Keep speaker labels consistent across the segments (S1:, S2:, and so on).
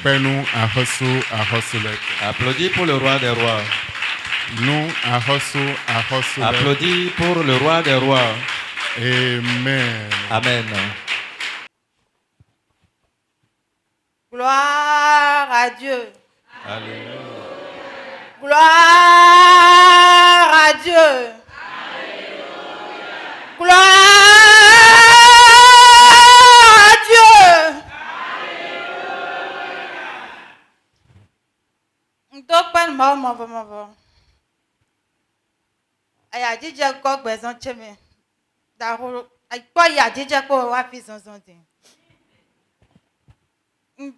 S1: Père-nous,
S2: Applaudis pour le roi des rois.
S1: nous,
S2: Applaudis pour le roi des rois.
S1: Amen.
S2: Amen.
S3: Gloire à Dieu.
S2: Alléluia.
S3: Gloire à Dieu. Gloire à Dieu. Donc, pas de mort. Il y a dit que quoi besoin de me. D'accord. Quoi il y a dit que quoi va faire son son.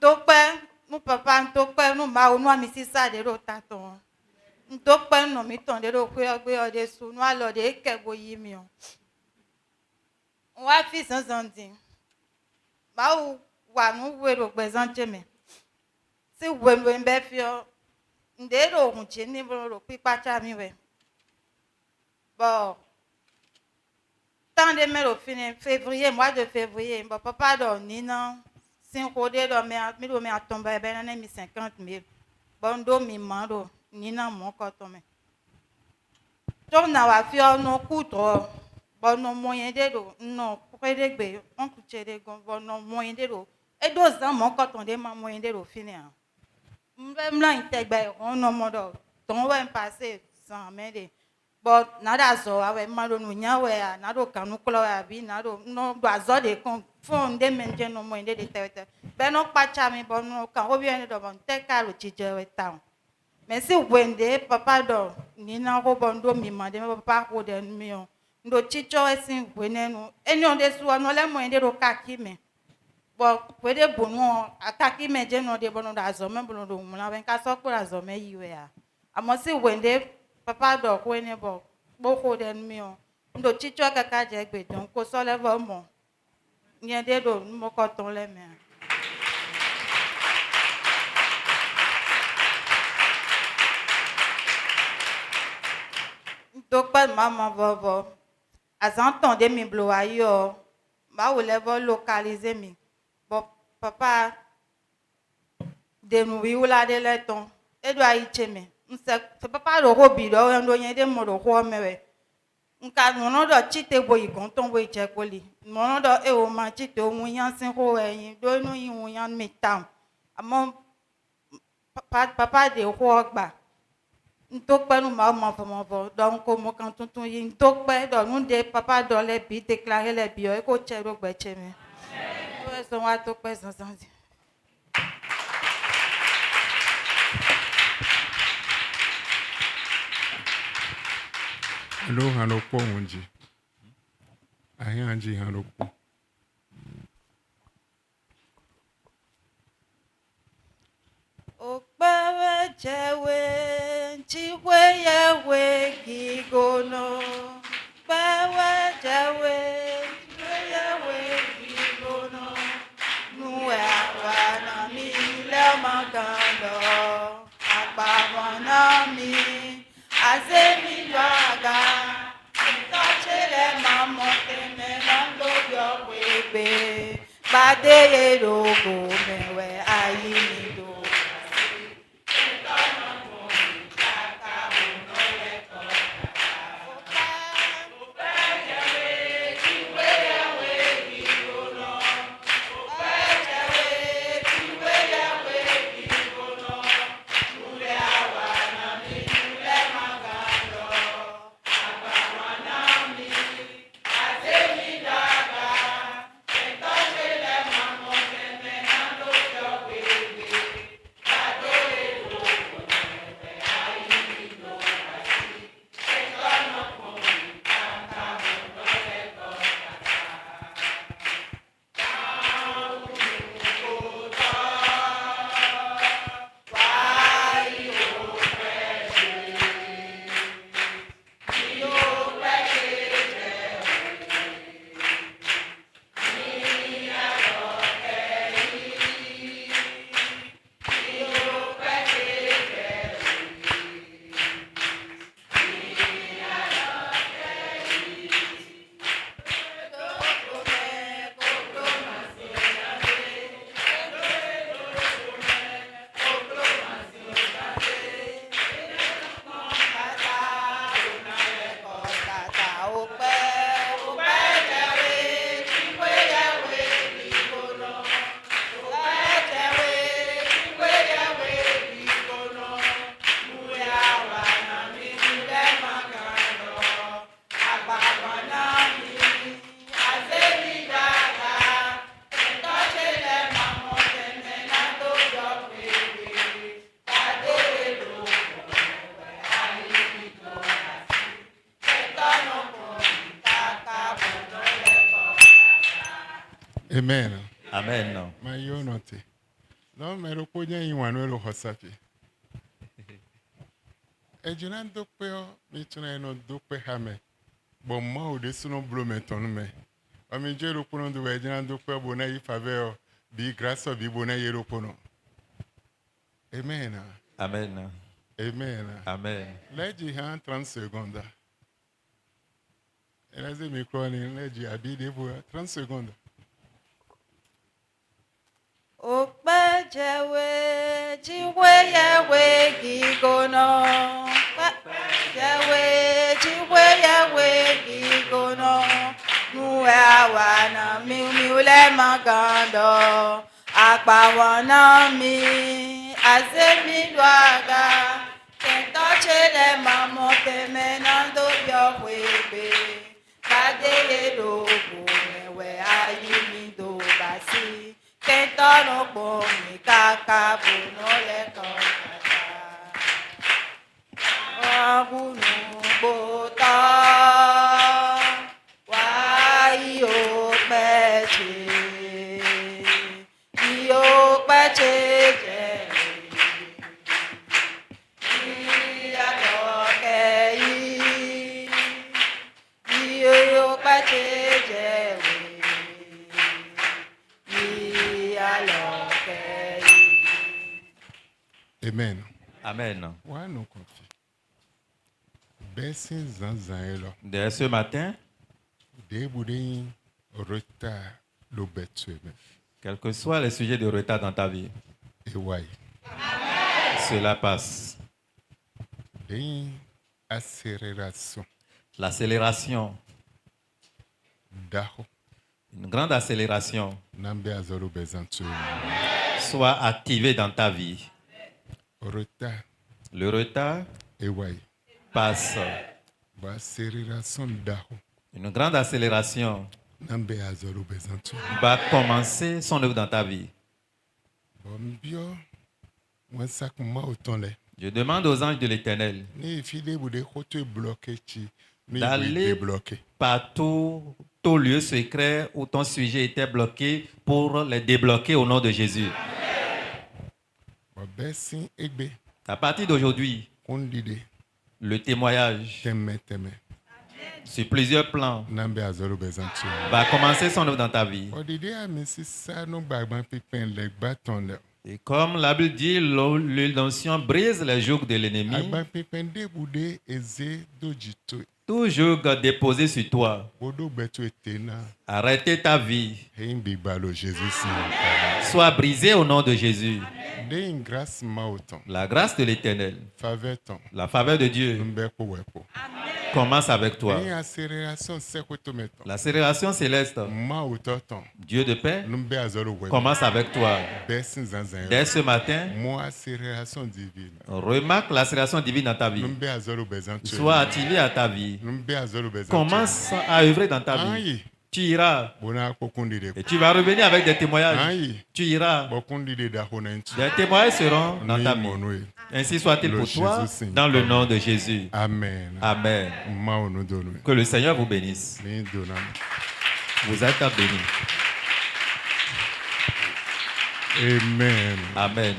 S3: Donc, nous papa, nous ma nous amisi ça de rotaton. Donc, nous mettons de rokuya de sous nous alors de kego yimio. On va faire son son. Ma wa nous wero besoin de me. Si vous be fio ndero hunche ni bro pipa cha mi we. Bon. Tant de mai au fin février, mois de février, mon papa donne non. Si on code dans mes à tomber ben on a mis 50 000. Bon do mi mando ni na mon coton. Donc na wa fi no coûte bon no moyen de do non près de gbe on coûte de bon no moyen de do et 2 ans mon coton de ma moyen de do finir. Même là intègre on no modo ton va passer sans m'aider. But nada zo awe malo nunyawe nado kanuklo abi nado no bazo de kon fon de menje no mo inde de tete be no pacha mi bon no kan obi ene do bon te ka lo chije we town mais si wende papa do ni na ko bon do mi mande papa ko de mi o ndo chicho esin wenenu eni onde su no le mo inde do kaki me bo wede bonu akaki me je no de bon do azo me bon do mu na ben ka so ko azo me yiwe a amo si wende papa do ko ene bo boko den mi o ndo chicho kaka je gbe don ko so le bo mo yen de do mo ko ton le me ndo pa mama bobo azanton de mi blo ayo ma wo le bo localiser mi bo papa de nu wi wala de le ton e do ayi cheme nse papa do hobi do ndo yen de mo do ho mewe nka nono do chite boyi kon ton boyi che koli nono do e o ma chite o mu yan sin ho eyin do nu yin wu yan mi tam amo papa de ho gba nto pe nu ma mo donc ko mo kan tuntun yin nto pe do nu de papa do le bi déclarer le bi o e ko che ro gbe che mi o so wa to pe san san.
S1: Hello, hello, quoi on dit? Rien dit, hello.
S3: Okpawe jewe chiwe yewe gigono Okpawe jewe chiwe yewe gigono Nuwe akwana mi le magando Akwana mi azemi yaga Tachele mamote me lando yo webe Bade logo mewe ayini do
S1: Amen.
S2: Amen.
S1: Ma yo note. Non, mais le pognon y wano lo hosapi. E jina dokpe o, mi tuna eno dokpe hame. Bon ma o de suno blo meton me. O mi je lo pono do e jina dokpe o bona yi fave o. Bi grâce o bi bona yi lo pono. Amen.
S2: Amen.
S1: Amen.
S2: Amen.
S1: Leji han 30 secondes. Eleze micro ni leji abi de bo 30 secondes.
S3: Okpejewe jiweyewe gigono. Okpejewe jiweyewe gigono. Nuwe awana miule magando. Akpawana mi azemi dwaga. Kentochele mamo temenando biowebe. Kadeye dogo mewe ayimi do basi. Kentano bomi kaka buno leko kaka. Agunu bota wa iyo peche je iya toke iyo peche je
S1: Amen.
S2: Amen.
S1: Wa no konfi. Besin zanzan elo.
S2: Dès ce matin,
S1: De boudin retard lo betue me.
S2: quels que soient les sujets de retard dans ta vie,
S1: E wai.
S2: cela passe.
S1: Den accélération
S2: L'accélération,
S1: daho
S2: une grande accélération,
S1: nambe azoro bezantue.
S2: soit activée dans ta vie.
S1: Retard
S2: Le retard
S1: e wai.
S2: passe.
S1: Ba accélération daho
S2: Une grande accélération
S1: nambe azoro bezantue.
S2: va commencer son œuvre dans ta vie.
S1: Bon bio moi sak ma autant le.
S2: Je demande aux anges de l'Éternel
S1: Ni fide bude kote bloqué chi. Mi
S2: d'aller
S1: débloqué.
S2: partout, tout lieu secret où ton sujet était bloqué pour les débloquer au nom de Jésus.
S1: Ba besin egbe
S2: À partir d'aujourd'hui,
S1: kondide
S2: le témoignage
S1: teme
S2: sur plusieurs plans
S1: nambe azoro bezantue.
S2: va commencer son œuvre dans ta vie.
S1: Odide a mesi sa no bagban pipen le baton le.
S2: Et comme la Bible dit, l'onction brise les jougs de l'ennemi.
S1: Agban pipen de bude eze dojito.
S2: Tout joug déposé sur toi,
S1: Bodo betu etena.
S2: arrêtez ta vie,
S1: Hein bibalo Jésus
S2: soit brisé au nom de Jésus.
S1: de une grâce ma autant.
S2: La grâce de l'Éternel,
S1: Faveur ton.
S2: la faveur de Dieu
S1: Mbeko wepo.
S2: commence avec toi.
S1: Une accélération sekoto meton.
S2: L'accélération céleste,
S1: Ma autant.
S2: Dieu de paix,
S1: Numbe azoro wepo.
S2: commence avec toi.
S1: Besin zanzan.
S2: Dès ce matin,
S1: Moi accélération divine.
S2: remarque l'accélération divine dans ta vie.
S1: Numbe azoro bezantue.
S2: Sois activé à ta vie.
S1: Numbe azoro bezantue.
S2: Commence à œuvrer dans ta vie.
S1: Aïe.
S2: Tu iras
S1: Bona kokundide.
S2: et tu vas revenir avec des témoignages.
S1: Aïe.
S2: Tu iras.
S1: Bokundide da honentu.
S2: Des témoignages seront dans ta vie.
S1: Monwe.
S2: Ainsi soit-il
S1: Le
S2: pour toi,
S1: Jésus Seigneur.
S2: dans le nom de Jésus.
S1: Amen.
S2: Amen.
S1: Ma onu donu.
S2: Que le Seigneur vous bénisse.
S1: Ni donam.
S2: Vous êtes bénis.
S1: Amen.
S2: Amen.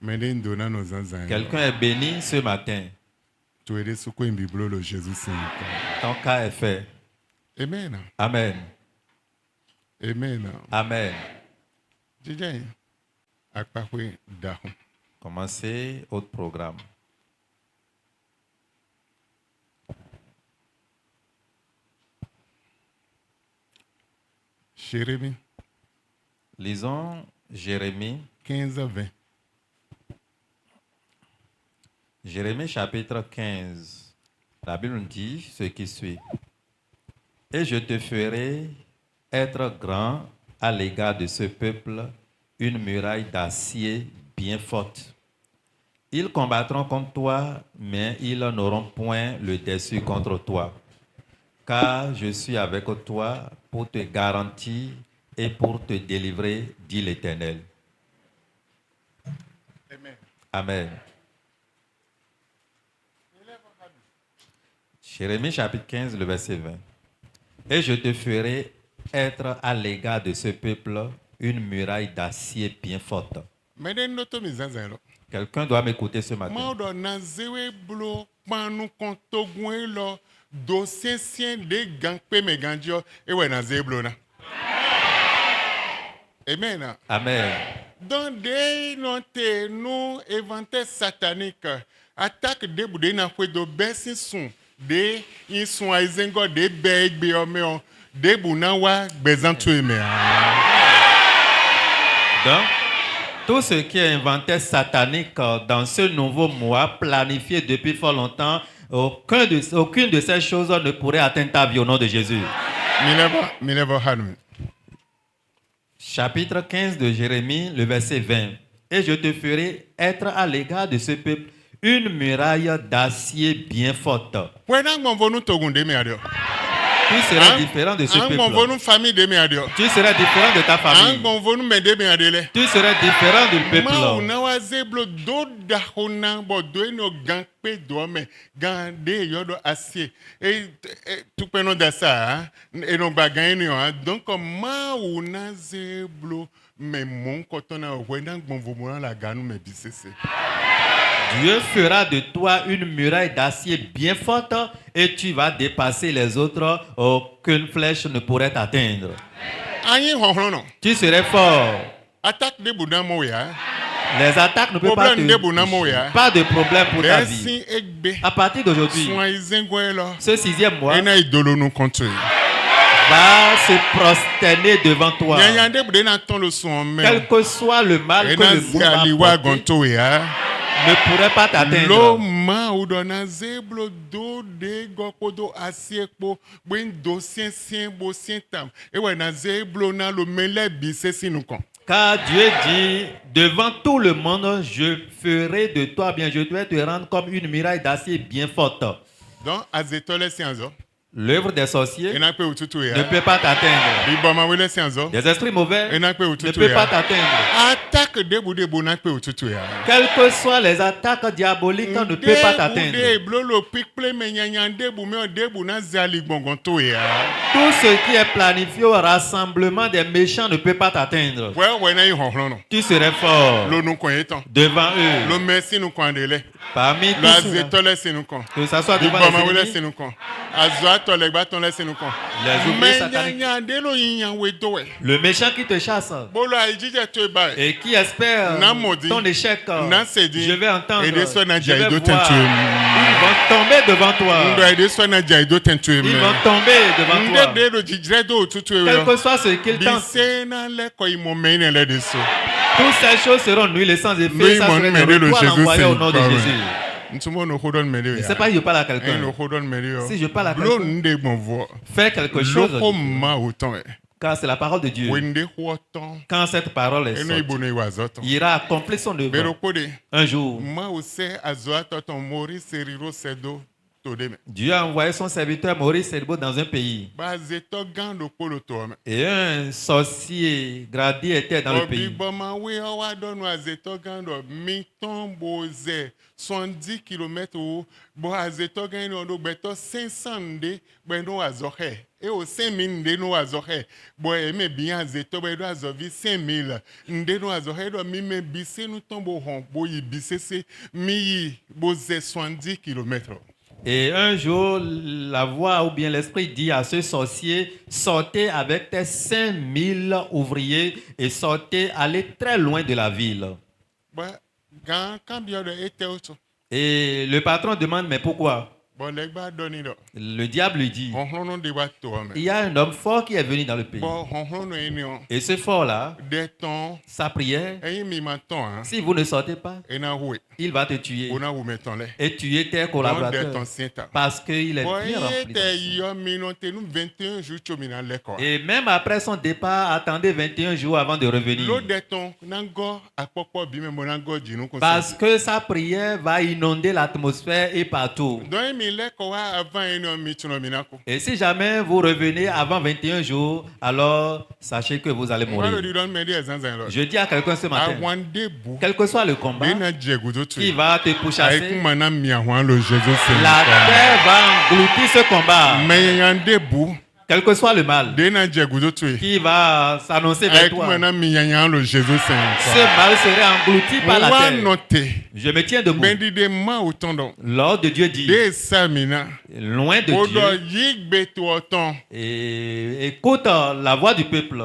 S1: Menen dona no zanzan.
S2: Quelqu'un est béni ce matin.
S1: Tu es suko imbiblo le Jésus Seigneur.
S2: Ton cas est fait.
S1: Amen.
S2: Amen.
S1: Amen.
S2: Amen.
S1: Jijay. Akpakwe dahu.
S2: Commencez autre programme.
S1: Jérémie
S2: Lisons Jérémie.
S1: 15-20.
S2: Jérémie chapitre 15. La Bible nous dit ce qui suit. Et je te ferai être grand à l'égard de ce peuple, une muraille d'acier bien forte. Ils combattront contre toi, mais ils n'auront point le dessus contre toi. Car je suis avec toi pour te garantir et pour te délivrer, dit l'Éternel.
S1: Amen.
S2: Amen. Jérémie chapitre 15, le verset 20. Et je te ferai être à l'égard de ce peuple une muraille d'acier bien forte.
S1: Mede no to mi zanzan lo.
S2: Quelqu'un doit m'écouter ce matin.
S1: Ma do na zewe blo panu kon togun e lo do sien de gang pe me ganjo e we na ze blo na. Amen.
S2: Amen.
S1: Dans des notes nous éventaient sataniques, attaque des boudins à fouet de bessin son, des ils sont à isengo des beg biomeo, des bounawa bezantueme.
S2: Donc, tout ce qui est inventé satanique dans ce nouveau mois, planifié depuis fort longtemps, aucune de ces choses ne pourrait atteindre ta vie au nom de Jésus.
S1: Me never had me.
S2: Chapitre 15 de Jérémie, le verset 20. Et je te ferai être à l'égard de ce peuple une muraille d'acier bien forte.
S1: When I'm going to go to me,
S2: Tu seras différent de ce
S1: I'm going
S2: peuple.
S1: to family de me adio.
S2: Tu seras différent de ta
S1: I'm
S2: famille.
S1: going to me de me adele.
S2: Tu seras différent du
S1: Ma
S2: peuple.
S1: una wa zeblo do da hona bo do no gang pe do me gang de yodo acier et tout penon da ça et no bagan ni donc ma una zeblo me mon kotona wena gbonvo mo la ganu me bisese.
S2: Dieu fera de toi une muraille d'acier bien forte et tu vas dépasser les autres. Aucune flèche ne pourrait t'atteindre.
S1: Ayin honhon
S2: Tu serais fort.
S1: attaque de boudan mo ya.
S2: Les attaques ne peuvent pas
S1: Problème de bonamo, ya.
S2: te... Pas de problème pour ta vie.
S1: Desi egbe.
S2: À partir d'aujourd'hui,
S1: Soin izengo elo.
S2: ce 6e mois
S1: Ena idolo no contre.
S2: va se prosterner devant toi.
S1: Nyanyande bude na ton le son me.
S2: Quel que soit le mal que
S1: Ena
S2: le monde
S1: aliwa
S2: va porter,
S1: gonto ya.
S2: ne pourrait pas
S1: Lo
S2: t'atteindre.
S1: ma udona zeblo do de gokodo asiekpo bwen do sien bo sien tam. Ewe na zeblo na lo mele bise sinukon.
S2: Car Dieu dit, devant tout le monde, je ferai de toi bien, je vais te rendre comme une muraille d'acier bien forte.
S1: Donc azetole sianzo.
S2: L'œuvre des sorciers
S1: Ena pe ututu
S2: ne
S1: ya.
S2: peut pas t'atteindre.
S1: Bi boma wele sianzo.
S2: Des esprits mauvais
S1: Ena pe
S2: ne
S1: ututu
S2: peuvent pas
S1: ya.
S2: t'atteindre.
S1: Attaque de bude bona pe ututu ya.
S2: Quelles que soient les attaques diaboliques, ne peuvent pas t'atteindre.
S1: De blolo pikple me nyanyande bu me debu na zali gbongonto ya.
S2: Tout ce qui est planifié au rassemblement des méchants ne peut pas t'atteindre.
S1: Well when I honhlono.
S2: Tu serais fort
S1: Lo nu kon yetan.
S2: devant
S1: Lo
S2: eux.
S1: merci nu kon dele.
S2: Parmi
S1: Lo
S2: tous ceux
S1: azetole sinukon.
S2: que ce soit
S1: Bi
S2: devant
S1: boma
S2: les
S1: wele
S2: ennemis,
S1: sinukon. Azo atole gba ton le sinukon.
S2: les ouvriers sataniques,
S1: Nyanyande lo yin we dowe.
S2: le méchant qui te chasse
S1: Bolo ai jije to ba.
S2: et qui espère
S1: Namodi,
S2: ton échec,
S1: Nasedi,
S2: je vais entendre,
S1: et des soins à
S2: je vais
S1: Jaïdo
S2: voir.
S1: Tentuem.
S2: Ils vont tomber devant toi.
S1: Ndo ai de so na jaido tentu
S2: Ils
S1: eme.
S2: vont tomber devant
S1: Nde
S2: toi.
S1: de lo jijre do otutu
S2: Quel
S1: ewe.
S2: que soit ce qu'ils tentent,
S1: Bise na le ko imo mene le de so.
S2: toutes ces choses seront nulles sans effet.
S1: Lui
S2: Ça
S1: mon
S2: serait
S1: mene
S2: des
S1: lo
S2: retours à
S1: Jésus
S2: l'envoyer au nom de
S1: c'est.
S2: Jésus.
S1: Ntumo no hodon mele
S2: Je ne
S1: ya.
S2: sais pas si je parle à
S1: Ein
S2: quelqu'un.
S1: no hodon mele yo.
S2: Si je parle à
S1: Blo
S2: quelqu'un,
S1: nde bon vo.
S2: fais quelque
S1: Lo
S2: chose.
S1: ko ma autant e.
S2: Car c'est la parole de Dieu.
S1: Wende ho ton.
S2: Quand cette parole est
S1: Eno
S2: sortie,
S1: ibone wazoto.
S2: il ira accomplir son
S1: Bero
S2: œuvre.
S1: kode.
S2: Un jour,
S1: Ma ose azo atoton mori seriro sedo to de me.
S2: Dieu a envoyé son serviteur Maurice Serbo dans un pays.
S1: Ba zeto gando polo to me.
S2: Et un sorcier gradé était dans le
S1: Obi
S2: pays.
S1: boma we awa donu azeto gando mi ton boze 70 km ou bo azeto gando do beto 500 de beno azohe e o 5000 de no azohe bo e me bien azeto bedo azovi 5000 nde no azohe do mi me bise nu ton bo hon bo yi bise se mi yi boze 70 km.
S2: Et un jour, la voix ou bien l'esprit dit à ce sorcier, sortez avec tes 5000 ouvriers et sortez, allez très loin de la ville.
S1: Ba gan kan bio de ete oto
S2: Et le patron demande, mais pourquoi?
S1: bo legba doni do
S2: Le diable lui dit,
S1: honhlono de wa to me
S2: il y a un homme fort qui est venu dans le pays.
S1: bo honhlono eni on
S2: Et ce fort-là,
S1: de ton
S2: sa prière,
S1: eyin mi ma ton hein
S2: si vous ne sortez pas,
S1: ena hoe
S2: il va te tuer
S1: ona wo meton le
S2: et tuer tes
S1: don de
S2: collaborateurs
S1: ton sienta
S2: parce qu'il est
S1: bo
S2: bien
S1: ye
S2: rempli.
S1: te
S2: d'eau.
S1: yo mi no te nu 21 jours chomina le ko
S2: Et même après son départ, attendez 21 jours avant de
S1: lo
S2: revenir.
S1: de ton nango apopo bi me mo nango jinu ko
S2: Parce que sa prière va inonder l'atmosphère et partout.
S1: don mi le ko wa avant eni on mi tuno mina ko
S2: Et si jamais vous revenez avant 21 jours, alors sachez que vous allez
S1: wa lo
S2: mourir.
S1: di don me di ezanzan lo
S2: Je dis à quelqu'un ce matin,
S1: awande bu
S2: quel que soit le combat
S1: be na jegudo tu
S2: qui va te
S1: ai
S2: pourchasser,
S1: kuma na mi ahwan lo Jesus
S2: la terre va engloutir ce combat.
S1: me yande bu
S2: Quel que soit le mal
S1: de na dze gudo tue
S2: qui va s'annoncer vers
S1: avec
S2: toi,
S1: mana mi yanya lo Jésus
S2: ce
S1: Saint
S2: mal serait englouti par la
S1: wa
S2: terre.
S1: note
S2: Je me tiens debout.
S1: ben di de ma otondo
S2: L'ordre de Dieu dit,
S1: de samina
S2: loin de
S1: o do
S2: Dieu,
S1: yigbe to oton
S2: et écoute la voix du peuple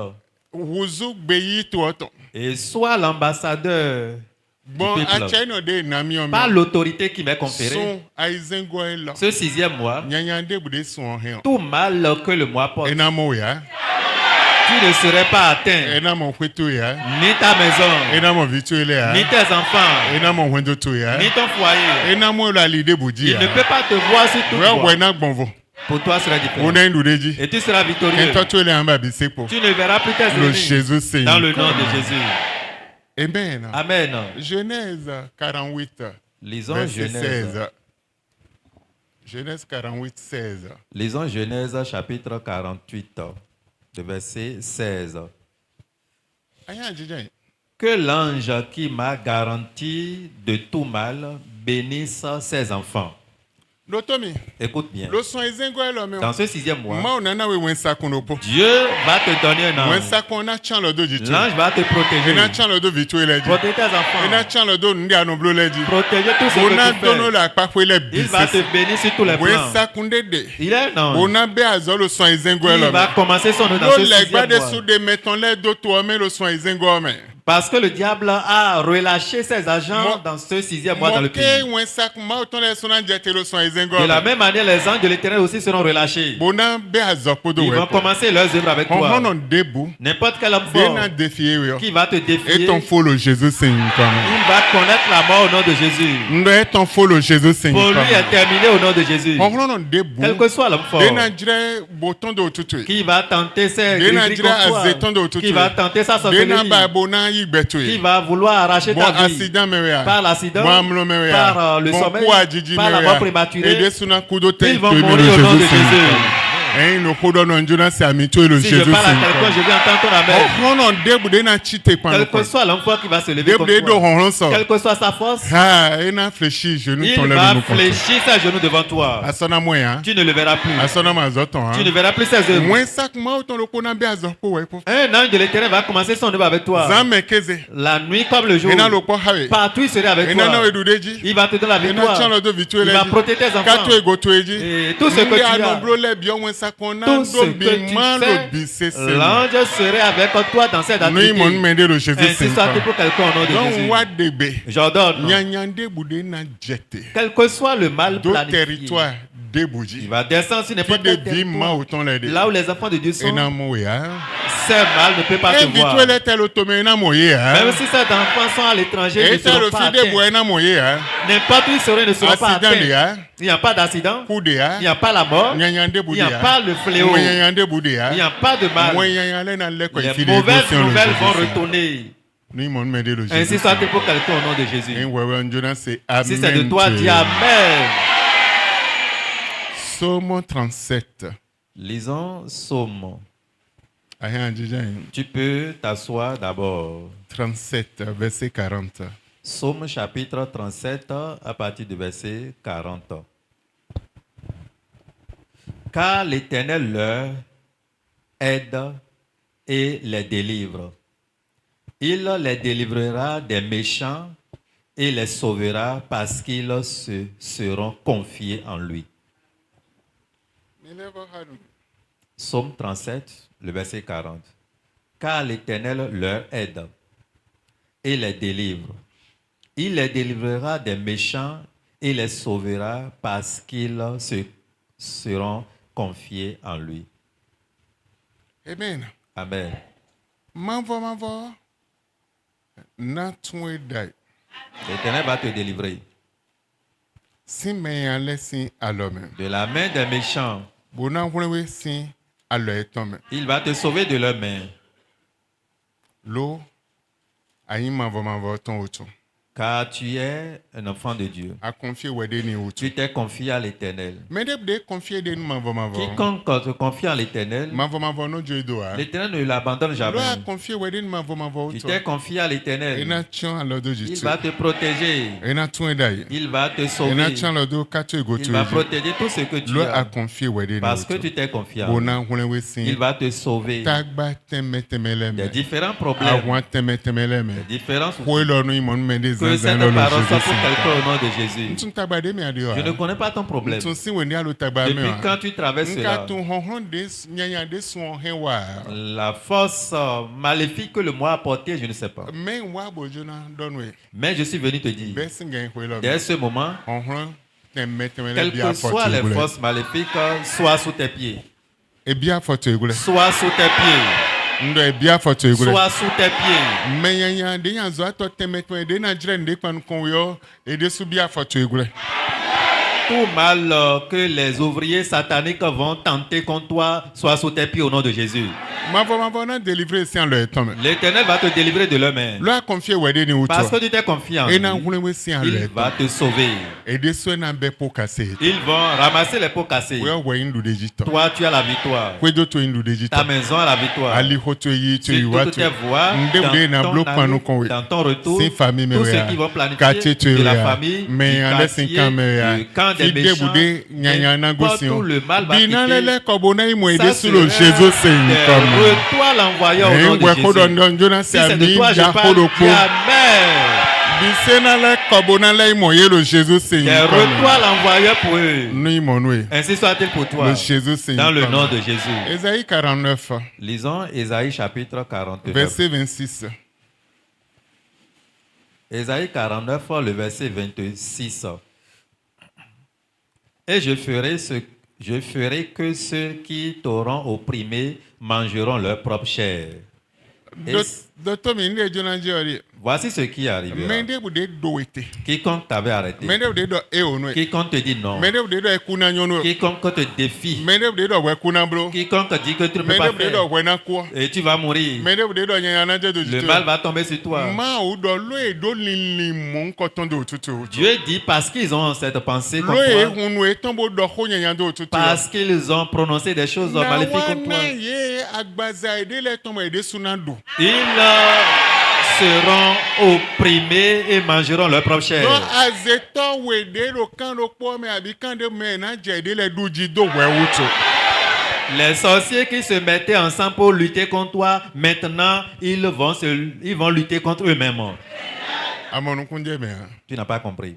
S1: wuzu gbe yi to oton
S2: et sois l'ambassadeur du
S1: bon
S2: peuple.
S1: acha no de na mi o
S2: Par
S1: mi
S2: l'autorité qui m'est conférée,
S1: son aizengo elo
S2: ce 6e mois,
S1: nyanya de bude son hen
S2: tout mal que le mois porte,
S1: ena mo ya
S2: tu ne serais pas atteint,
S1: ena mo kwetu ya
S2: ni ta maison,
S1: ena mo vitu ele ya
S2: ni tes enfants,
S1: ena mo wendo to ya
S2: ni ton foyer.
S1: ena mo la lide buji
S2: Il ne
S1: ya
S2: peut pas te voir sur tout
S1: we
S2: toi.
S1: we na gbonvo
S2: Pour toi, ce sera différent.
S1: ona ndu deji
S2: Et tu seras victorieux.
S1: ento to ele amba bisepo
S2: Tu ne verras plus tes
S1: le
S2: ennemis
S1: Jésus Saint
S2: dans le nom de Jésus.
S1: amen
S2: Amen.
S1: Genèse 48
S2: Lisons
S1: verset
S2: Genèse.
S1: 16 Genèse 48 16
S2: Lisons Genèse chapitre 48, de verset 16.
S1: aya jijai
S2: Que l'ange qui m'a garanti de tout mal bénisse ses enfants.
S1: lotomi
S2: Écoute bien.
S1: lo son ezengo elo me
S2: Dans ce 6e mois,
S1: ma onana we wensa kuno po
S2: Dieu va te donner un ange.
S1: wensa kona chan lo do jitu
S2: L'ange va te protéger.
S1: ena chan lo do vitu ele ji
S2: Protéger tes
S1: ena
S2: enfants.
S1: chan lo do ndi anoblo le ji
S2: Protéger tout ce
S1: bona
S2: que tu
S1: dono
S2: fais.
S1: la papo ele
S2: Il va te
S1: bisese
S2: bénir sur tous les plans.
S1: wensa kunde de
S2: Il est un ange.
S1: bona be azo lo son ezengo
S2: Il
S1: elo
S2: va
S1: me
S2: commencer son œuvre dans
S1: lo
S2: ce
S1: legba
S2: 6e
S1: de
S2: mois.
S1: su de meton le do to me lo son ezengo me
S2: Parce que le diable a relâché ses agents
S1: Moi-
S2: dans ce 6e mois dans le
S1: moke
S2: pays.
S1: wensa ma oton le sona jete lo son ezengo
S2: De la
S1: me
S2: même manière, les anges de l'éternel aussi seront relâchés.
S1: bona be azo podo
S2: Ils
S1: we
S2: vont commencer leurs œuvres avec
S1: on
S2: toi.
S1: hono debu
S2: N'importe quel homme
S1: de
S2: fort
S1: na défier we
S2: qui va te défier,
S1: et ton follow Jésus Saint comme
S2: il va connaître la mort au nom de Jésus.
S1: ndo et ton follow Jésus Saint
S2: Pour lui
S1: comme
S2: est terminé au nom de Jésus.
S1: on hono debu
S2: Quel que soit l'homme fort
S1: de na jire boton do tutu
S2: qui va tenter ses
S1: de na
S2: gris
S1: jire
S2: contre
S1: azeton do
S2: toi,
S1: tutu
S2: qui va tenter sa
S1: de na
S2: sorcellerie,
S1: ba bona yigbetu
S2: qui va vouloir arracher
S1: bon
S2: ta vie
S1: accident me ya
S2: par l'accident,
S1: bon amlo me ya
S2: par le
S1: bon
S2: sommeil,
S1: coup ajiji
S2: par la
S1: me
S2: mort
S1: ya
S2: prématurée.
S1: et de suna kudo te
S2: Ils vont
S1: to
S2: mourir au nom de Jésus.
S1: hein no kudo no njuna se ami to le
S2: Si je
S1: Jésus
S2: parle à
S1: Saint
S2: quelqu'un, je vais entendre ton amen.
S1: on hono debu de na chite pan
S2: Quel que soit l'homme fort qui va se lever
S1: debu
S2: contre
S1: de do
S2: toi,
S1: honron so
S2: quelle que soit sa force,
S1: ah et na fléchi genou ton
S2: il
S1: lève
S2: va
S1: nous contre
S2: fléchir ses genoux devant toi.
S1: asona moya
S2: Tu ne le verras plus.
S1: asona mazoton
S2: Tu ne
S1: hein
S2: verras plus ses œuvres.
S1: moins sac ma autant le kona be azo po we po
S2: Un ange de l'éternel va commencer son œuvre avec toi.
S1: zame keze
S2: La nuit comme le jour.
S1: ena lo po hawe
S2: Partout il serait avec
S1: ena na
S2: toi.
S1: we dudeji
S2: Il va te donner la
S1: ena
S2: victoire.
S1: chano do vitu
S2: Il va protéger tes enfants.
S1: kato ego to eji
S2: Et tout ce que tu as,
S1: anomblo le bi onwe sakona
S2: tout ce
S1: do
S2: que
S1: bi
S2: tu
S1: man lo
S2: fais,
S1: bi sese
S2: l'ange serait avec toi dans cette
S1: no imon
S2: activité.
S1: mende lo Jésus
S2: Ainsi soit
S1: Saint
S2: pour quelqu'un au nom de
S1: donc
S2: Jésus.
S1: wa debe
S2: J'ordonne,
S1: nyanyande bude na jete
S2: quel que soit le mal
S1: do
S2: planifié,
S1: territoire
S2: il
S1: debuji
S2: va descendre sur
S1: fi
S2: n'importe
S1: de
S2: quel
S1: bi ma
S2: territoire.
S1: autant le de
S2: Là où les enfants de Dieu sont,
S1: ena mo ya
S2: ces mal ne peut pas te
S1: e
S2: voir.
S1: vitu ele telo to me ena mo ye
S2: Même
S1: ha
S2: si ces enfants sont à l'étranger, ils
S1: e
S2: ne seront
S1: telo
S2: pas
S1: fi de
S2: atteints.
S1: bo ena mo ye ha
S2: N'importe où ils seront, ils ne seront pas
S1: accident de
S2: atteints.
S1: ya
S2: Il n'y a pas d'accident,
S1: coup de ya
S2: il n'y a pas la mort,
S1: nyanyande
S2: il
S1: bude
S2: n'y a
S1: ya
S2: pas le fléau, il
S1: nyanyande bude ya
S2: n'y a pas de mal.
S1: nyanyale na le ko
S2: Les
S1: fi de
S2: mauvaises
S1: devotion le
S2: nouvelles vont
S1: Jésus Saint.
S2: retourner.
S1: Ni mon mende le
S2: Ainsi
S1: Jésus
S2: soit pour quelqu'un au nom de Jésus.
S1: en wewe njona c'est amen
S2: Si c'est de toi, dis Amen.
S1: Psaume 37
S2: Lisons Psaume.
S1: aya njija
S2: Tu peux t'asseoir d'abord.
S1: 37 verset 40
S2: Psaume chapitre 37 à partir du verset 40. Car l'Éternel leur aide et les délivre. Il les délivrera des méchants et les sauvera parce qu'ils se seront confiés en lui. Psaume 37, le verset 40. Car l'Éternel leur aide et les délivre. Il les délivrera des méchants et les sauvera parce qu'ils se seront confiés en lui.
S1: amen
S2: Amen.
S1: mavo na tun dai
S2: L'Éternel va te délivrer
S1: si meyan lesin alome
S2: de la main des méchants.
S1: bona hwewe sin alo etome
S2: Il va te sauver de leurs mains.
S1: lo ayin mavo ton oto
S2: car tu es un enfant de Dieu.
S1: A confié wede ni utu.
S2: Tu t'es confié à l'Éternel.
S1: Mende de confié de mavo.
S2: Quiconque se confie en l'Éternel,
S1: Mavo no joy doa.
S2: l'Éternel ne l'abandonne
S1: Lo
S2: jamais.
S1: a confié wede ni mavo
S2: Tu
S1: utu.
S2: t'es confié à l'Éternel.
S1: Ena chon alodo
S2: Il
S1: jitu.
S2: va te protéger.
S1: Ena tun edai.
S2: Il va te
S1: Ena
S2: sauver.
S1: chon alodo kato
S2: Il
S1: egotu.
S2: va protéger tout ce que tu
S1: Lo a
S2: as.
S1: confié wede ni
S2: Parce que tu
S1: utu.
S2: t'es confié en lui.
S1: Bona hulewe sin.
S2: Il va te sauver
S1: Tagba temetemele
S2: des
S1: me.
S2: différents problèmes,
S1: Awan temetemele me.
S2: des différents soucis.
S1: Kwe lo no imon mende
S2: Que
S1: zanzan
S2: cette
S1: lo lo
S2: parole soit
S1: Jésus
S2: pour quelqu'un
S1: sin.
S2: au nom de Jésus.
S1: Ntun tagba de me adio.
S2: Je ne connais pas ton problème.
S1: Ntun si wende alo tagba me.
S2: Depuis quand tu traverses
S1: Nka
S2: cela,
S1: tun honhon de nyanya de son henwa.
S2: la force maléfique que le moi a apportée, je ne sais pas.
S1: Men wa bojona donwe.
S2: Mais je suis venu te dire,
S1: Besingen kwe lo.
S2: dès ce moment,
S1: Honhon temetemele
S2: quelles
S1: bia
S2: que soient les
S1: fotu.
S2: forces maléfiques, sois sous tes pieds.
S1: E bia fotu egule.
S2: Sois sous tes pieds.
S1: Ndo e bia fotu egule.
S2: Sois sous tes pieds.
S1: Menyanya de yan zo ato temetemele de na jire nde kwan kon yo e de su bia fotu egule.
S2: Tout mal que les ouvriers sataniques vont tenter contre toi, sois sous tes pieds au nom de Jésus.
S1: Mavo na délivrer si en le tome.
S2: L'Éternel va te délivrer de leurs mains.
S1: Lo a confié wede ni utu.
S2: Parce que tu t'es confié en
S1: E na
S2: lui,
S1: hulewe si en
S2: il
S1: le
S2: va
S1: tome.
S2: te sauver.
S1: E de su na be po kase.
S2: Ils vont ramasser les pots cassés.
S1: We we indu de jito.
S2: Toi, tu as la victoire.
S1: Kwe do to indu de jito.
S2: Ta maison a la victoire.
S1: Ali hoto yi to
S2: Sur
S1: yi wa
S2: toutes
S1: to.
S2: tes voies,
S1: Nde na blo kwanu kon we.
S2: dans ton retour,
S1: Sin famille me
S2: tous
S1: we
S2: ceux
S1: ya.
S2: qui vont planifier
S1: Quartier to
S2: de la
S1: ya.
S2: famille,
S1: Me
S2: du
S1: ande sin
S2: quartier,
S1: kan me ya.
S2: du camp des
S1: Fide
S2: méchants,
S1: bude nyanya na
S2: n'importe
S1: gosi
S2: où
S1: on.
S2: le mal va
S1: Binalele
S2: quitter.
S1: kobona imo ede
S2: Ça
S1: su lo
S2: serait
S1: Jésus se
S2: des
S1: comme.
S2: retours l'envoyeur au nom de
S1: We kodo
S2: Jésus.
S1: ndon jona
S2: Si
S1: se
S2: c'est de
S1: ami
S2: toi, je
S1: ja
S2: parle.
S1: hodo
S2: Dis
S1: po.
S2: Amen.
S1: Bisenale kobona le imo ye lo Jésus se
S2: Des retours l'envoyeur pour eux.
S1: No imo no e.
S2: Ainsi soit-il pour toi.
S1: Le Jésus se
S2: Dans le nom de Jésus.
S1: Ésaïe 49
S2: Lisons Ésaïe chapitre 49.
S1: verset 26.
S2: Ésaïe 49, le verset 26. Et je ferai que ceux qui t'auront opprimé mangeront leur propre chair. Et
S1: Docteur mi nde jona jori.
S2: voici ce qui arrivera.
S1: Mende bude do ete.
S2: Quiconque t'avait arrêté,
S1: Mende bude do e ono e.
S2: quiconque te dit non,
S1: Mende bude do e kuna nyono.
S2: quiconque te défie,
S1: Mende bude do we kuna bro.
S2: quiconque dit que tu ne peux
S1: Mende
S2: pas
S1: bude do
S2: faire
S1: we na ko.
S2: et tu vas mourir,
S1: Mende bude do nyanya na je do
S2: le
S1: jitu.
S2: mal va tomber sur toi.
S1: Ma o do lo e do lili mon koton do tutu.
S2: Dieu dit parce qu'ils ont cette pensée
S1: Lo
S2: contre
S1: e
S2: toi,
S1: hunu e tombo do ho nyanya do tutu.
S2: parce qu'ils ont prononcé des choses maléfiques contre toi.
S1: Na ye agbaza ede le tomo ede sunando.
S2: Ils seront opprimés et mangeront leur propre chair.
S1: No azeto we de lo kan lo po me abi kan de me na je de le du ji do we wuto.
S2: Les sorciers qui se mettaient ensemble pour lutter contre toi, maintenant, ils vont lutter contre eux-mêmes.
S1: Amonu kunje me ha.
S2: Tu n'as pas compris.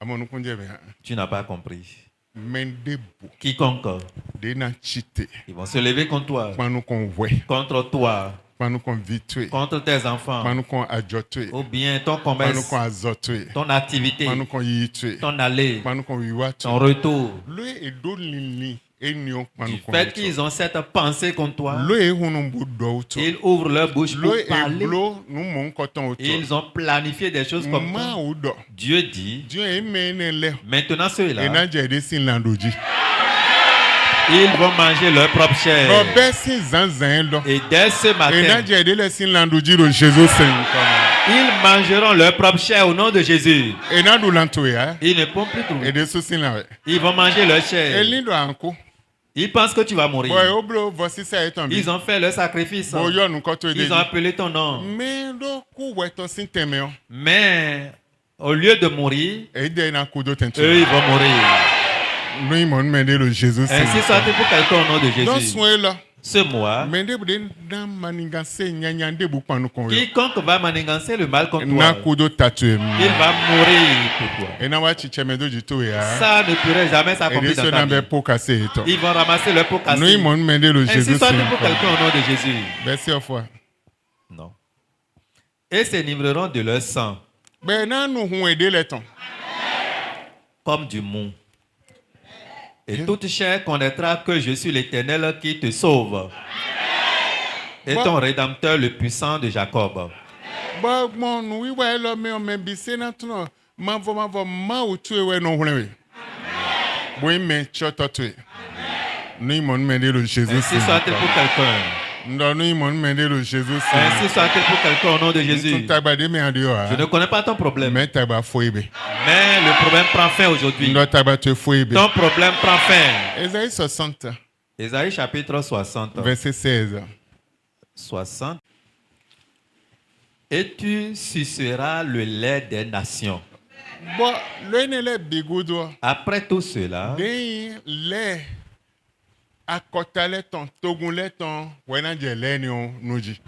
S1: Amonu kunje me ha.
S2: Tu n'as pas compris.
S1: Mende bo
S2: Quiconque,
S1: de na chite.
S2: ils vont se lever contre toi,
S1: Panu kon we.
S2: contre toi,
S1: Panu kon vitue.
S2: contre tes enfants,
S1: Panu kon ajotue.
S2: ou bien ton
S1: Panu
S2: commerce,
S1: kon azotue.
S2: ton activité,
S1: Panu kon yitue.
S2: ton aller,
S1: Panu kon wiwatu.
S2: ton retour.
S1: Lo e do lili enyo panu
S2: Du
S1: kon.
S2: fait qu'ils ont cette pensée contre toi,
S1: Lo e hunu bu do uto.
S2: ils ouvrent leur bouche pour
S1: Lo e
S2: parler.
S1: blo nu mon koton uto.
S2: Ils ont planifié des choses comme
S1: Ma
S2: ça.
S1: o do.
S2: Dieu dit,
S1: Dieu e menele.
S2: maintenant ceux-là,
S1: Ena je de sin landoji.
S2: ils vont manger leur propre chair.
S1: No be sin zanzan lo.
S2: Et dès ce
S1: Ena
S2: matin,
S1: je de le sin landoji lo Jésus se.
S2: ils mangeront leur propre chair au nom de Jésus.
S1: Ena du lanto ya.
S2: Ils ne pourront plus trouver.
S1: E de su sin la we.
S2: Ils vont manger leur chair.
S1: Eli do anko.
S2: Ils pensent que tu vas mourir.
S1: Boy oblo vosi sa eton bi.
S2: Ils ont fait leur sacrifice.
S1: Bo yo nu koto e de.
S2: Ils ont appelé ton nom.
S1: Me do ku we to sin teme o.
S2: Mais au lieu de mourir,
S1: E de na ku do tentu.
S2: eux, ils vont mourir.
S1: No imon mende lo Jésus se.
S2: Ainsi soit-il pour quelqu'un au nom de
S1: Don
S2: Jésus.
S1: soin là.
S2: Ce mois,
S1: Mende bude na maninga se nyanya nde bu panu kon yo.
S2: quiconque va manigancer le mal contre
S1: Na
S2: toi,
S1: ku do tatu
S2: il va mourir pour toi.
S1: E na wa chiche me do jito ya.
S2: Ça ne pourrait jamais
S1: E de
S2: s'accomplir
S1: so
S2: dans
S1: na
S2: ta
S1: be
S2: vie.
S1: po kase eto.
S2: Ils vont ramasser leur pot
S1: No
S2: cassé.
S1: imon mende lo
S2: Ainsi
S1: Jésus se.
S2: soit-il pour quelqu'un au nom de Jésus.
S1: Merci au fois.
S2: Non. Et s'énivreront de leur sang
S1: Be na nu hu e de le ton.
S2: comme du mou. Et toute chair connaîtra que je suis l'Éternel qui te sauve. Et ton Rédempteur, le puissant de Jacob.
S1: Ba gbon nu wiwa lo me o me bi se na tuno. Ma vo ma o tu e we no hule we. Bo me choto tu. No imon mende lo Jésus se.
S2: Ainsi soit-il pour quelqu'un.
S1: Ndonu mon mende lo Jésus
S2: Ainsi soit-il pour quelqu'un au nom de Jésus.
S1: Ntu tabade me adio
S2: Je ne connais pas ton problème,
S1: mais taba foibe.
S2: mais le problème prend fin aujourd'hui.
S1: Ndo taba te foibe.
S2: Ton problème prend fin.
S1: Ésaïe 60
S2: Ésaïe chapitre 60.
S1: verset 16.
S2: 60. Et tu suceras le lait des nations.
S1: Bon, le ne le bigoudou.
S2: Après tout cela,
S1: Den le akotale ton togunle ton wena jele ni o nuji.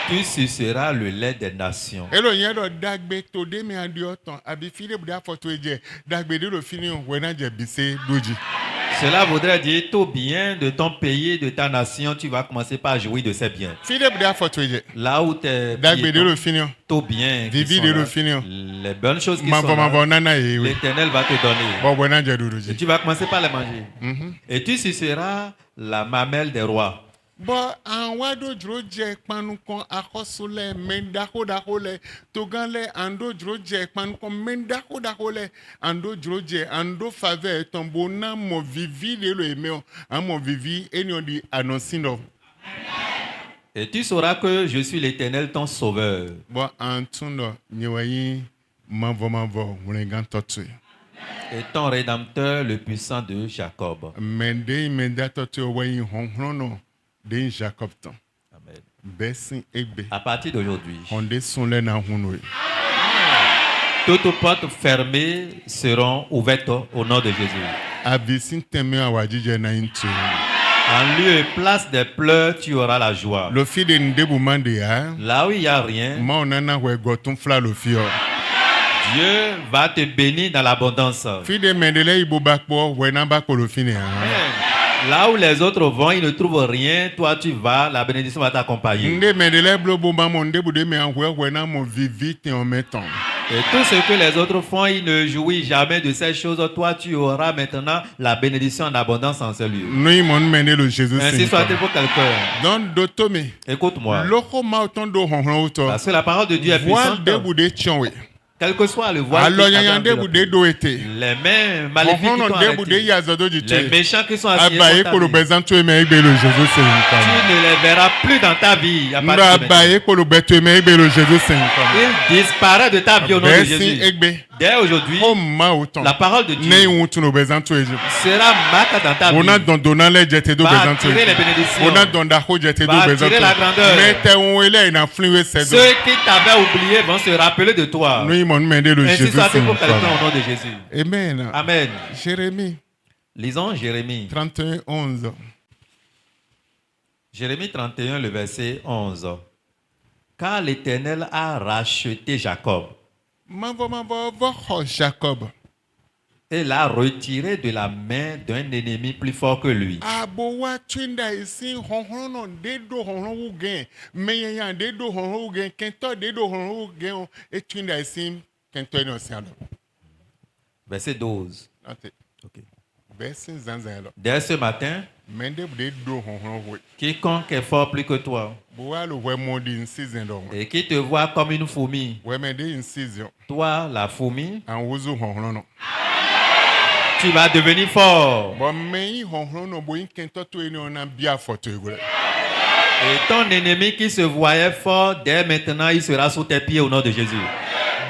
S2: tu suceras le lait des nations.
S1: Elo yen do dagbe to de mi adio ton abi file bu da foto eje dagbe de lo fini o wena je bise doji.
S2: Cela voudrait dire tout bien de ton pays, de ta nation, tu vas commencer par jouir de ses biens.
S1: File bu da foto eje
S2: Là où tes
S1: dagbe de lo
S2: piétons,
S1: fini o.
S2: tout bien, qui
S1: Vivi
S2: sont
S1: de
S2: là,
S1: le finir.
S2: les bonnes choses qui
S1: Ma
S2: sont
S1: va
S2: là,
S1: nana ye oui.
S2: l'Éternel va te donner.
S1: Bon wena je
S2: Et
S1: doji.
S2: tu vas commencer par les manger. Et tu suceras la mamelle des rois.
S1: Bon an wado dro je panu kon akosule mendako dakole toganle ando dro je panu kon mendako dakole ando dro je ando faveur tombo na mo vivi de lo eme o an mo vivi eni on di annonsindo.
S2: Et tu sauras que je suis l'Éternel, ton sauveur.
S1: Bon an tundo nyewayi mavo mulengan totu.
S2: Et ton rédempteur, le puissant de Jacob.
S1: Mende menda totu wayi honhrono de Jacob ton.
S2: Amen.
S1: Besin egbe.
S2: À partir d'aujourd'hui,
S1: Onde sonle na huno.
S2: toutes portes fermées seront ouvertes au nom de Jésus.
S1: Abisin teme awajije na intu.
S2: En lieu et place des pleurs, tu auras la joie.
S1: Lo fi de ndebu mande ya.
S2: Là où il n'y a rien,
S1: Ma onana we gotun fla lo fi o.
S2: Dieu va te bénir dans l'abondance.
S1: Fi de mendele ibo bakpo we na bakpo lo fi ne ya.
S2: Là où les autres vont, ils ne trouvent rien. Toi, tu vas, la bénédiction va t'accompagner.
S1: Nde mendele blo bo ba mo ndebu de me anwe we na mo vivi te en meton.
S2: Et tout ce que les autres font, ils ne jouissent jamais de ces choses. Toi, tu auras maintenant la bénédiction en abondance en ce lieu.
S1: Noi mon mendele Jésus
S2: Ainsi soit-il pour quelqu'un.
S1: Don dotome.
S2: Écoute-moi.
S1: Loko ma oton do honhron uto.
S2: Parce que la parole de Dieu est
S1: Voile
S2: puissante.
S1: debu de chonwe.
S2: Quel que soit le voile,
S1: Alo
S2: qui
S1: yanyan
S2: t'attend
S1: debu
S2: de
S1: de
S2: la-
S1: do ete.
S2: les mains maléfiques qui
S1: Honhron
S2: t'ont
S1: debu de
S2: arrêté,
S1: yazodo
S2: les
S1: jite.
S2: méchants qui sont assis
S1: Abaye
S2: dans ta
S1: ko lo
S2: vie,
S1: bezan tu me egbe lo Jésus
S2: tu
S1: Saint.
S2: ne les verras plus dans ta vie. À
S1: Ndo
S2: partir de maintenant.
S1: abaye ko lo betu me egbe lo Jésus Saint.
S2: Il disparaît de ta vie au nom de
S1: Besin
S2: Jésus.
S1: egbe.
S2: Dès aujourd'hui,
S1: Oh ma autant.
S2: la parole de
S1: Ne
S2: Dieu
S1: wutu no bezan tu eje.
S2: sera marquée dans ta
S1: Ona
S2: vie.
S1: don dona le jete do
S2: Va
S1: bezan tu.
S2: attirer les bénédictions.
S1: Ona don da ho jete do
S2: Va
S1: bezan
S2: attirer
S1: tu.
S2: la grandeur.
S1: Mais te onwele na flinwe sedo.
S2: Ceux qui t'avaient oublié vont se rappeler de toi.
S1: Nous mon mende le
S2: Ainsi
S1: Jésus
S2: soit-il pour
S1: Saint.
S2: quelqu'un au nom de Jésus.
S1: Amen.
S2: Amen.
S1: Jérémie
S2: Lisons Jérémie.
S1: 31 11.
S2: Jérémie 31, le verset 11. Car l'Éternel a racheté Jacob
S1: Mavo vo Jacob.
S2: et l'a retiré de la main d'un ennemi plus fort que lui.
S1: Abo wa twinda isi honhon no de do honhon wu gen. Meyan de do honhon wu gen. Kento de do honhon wu gen e twinda isi kento no sialo.
S2: Verset 12.
S1: Ate.
S2: Ok.
S1: Besin zanzan.
S2: Dès ce matin,
S1: Mende de do honhon wu.
S2: quiconque est fort plus que toi
S1: Boa lo we mondi in season do.
S2: et qui te voit comme une fourmi,
S1: We mende in season.
S2: toi, la fourmi,
S1: An wuzu honhon no.
S2: tu vas devenir fort.
S1: Bon meyi honhon no bo in kento to eni ona bia foto egure.
S2: Et ton ennemi qui se voyait fort, dès maintenant, il sera sous tes pieds au nom de Jésus.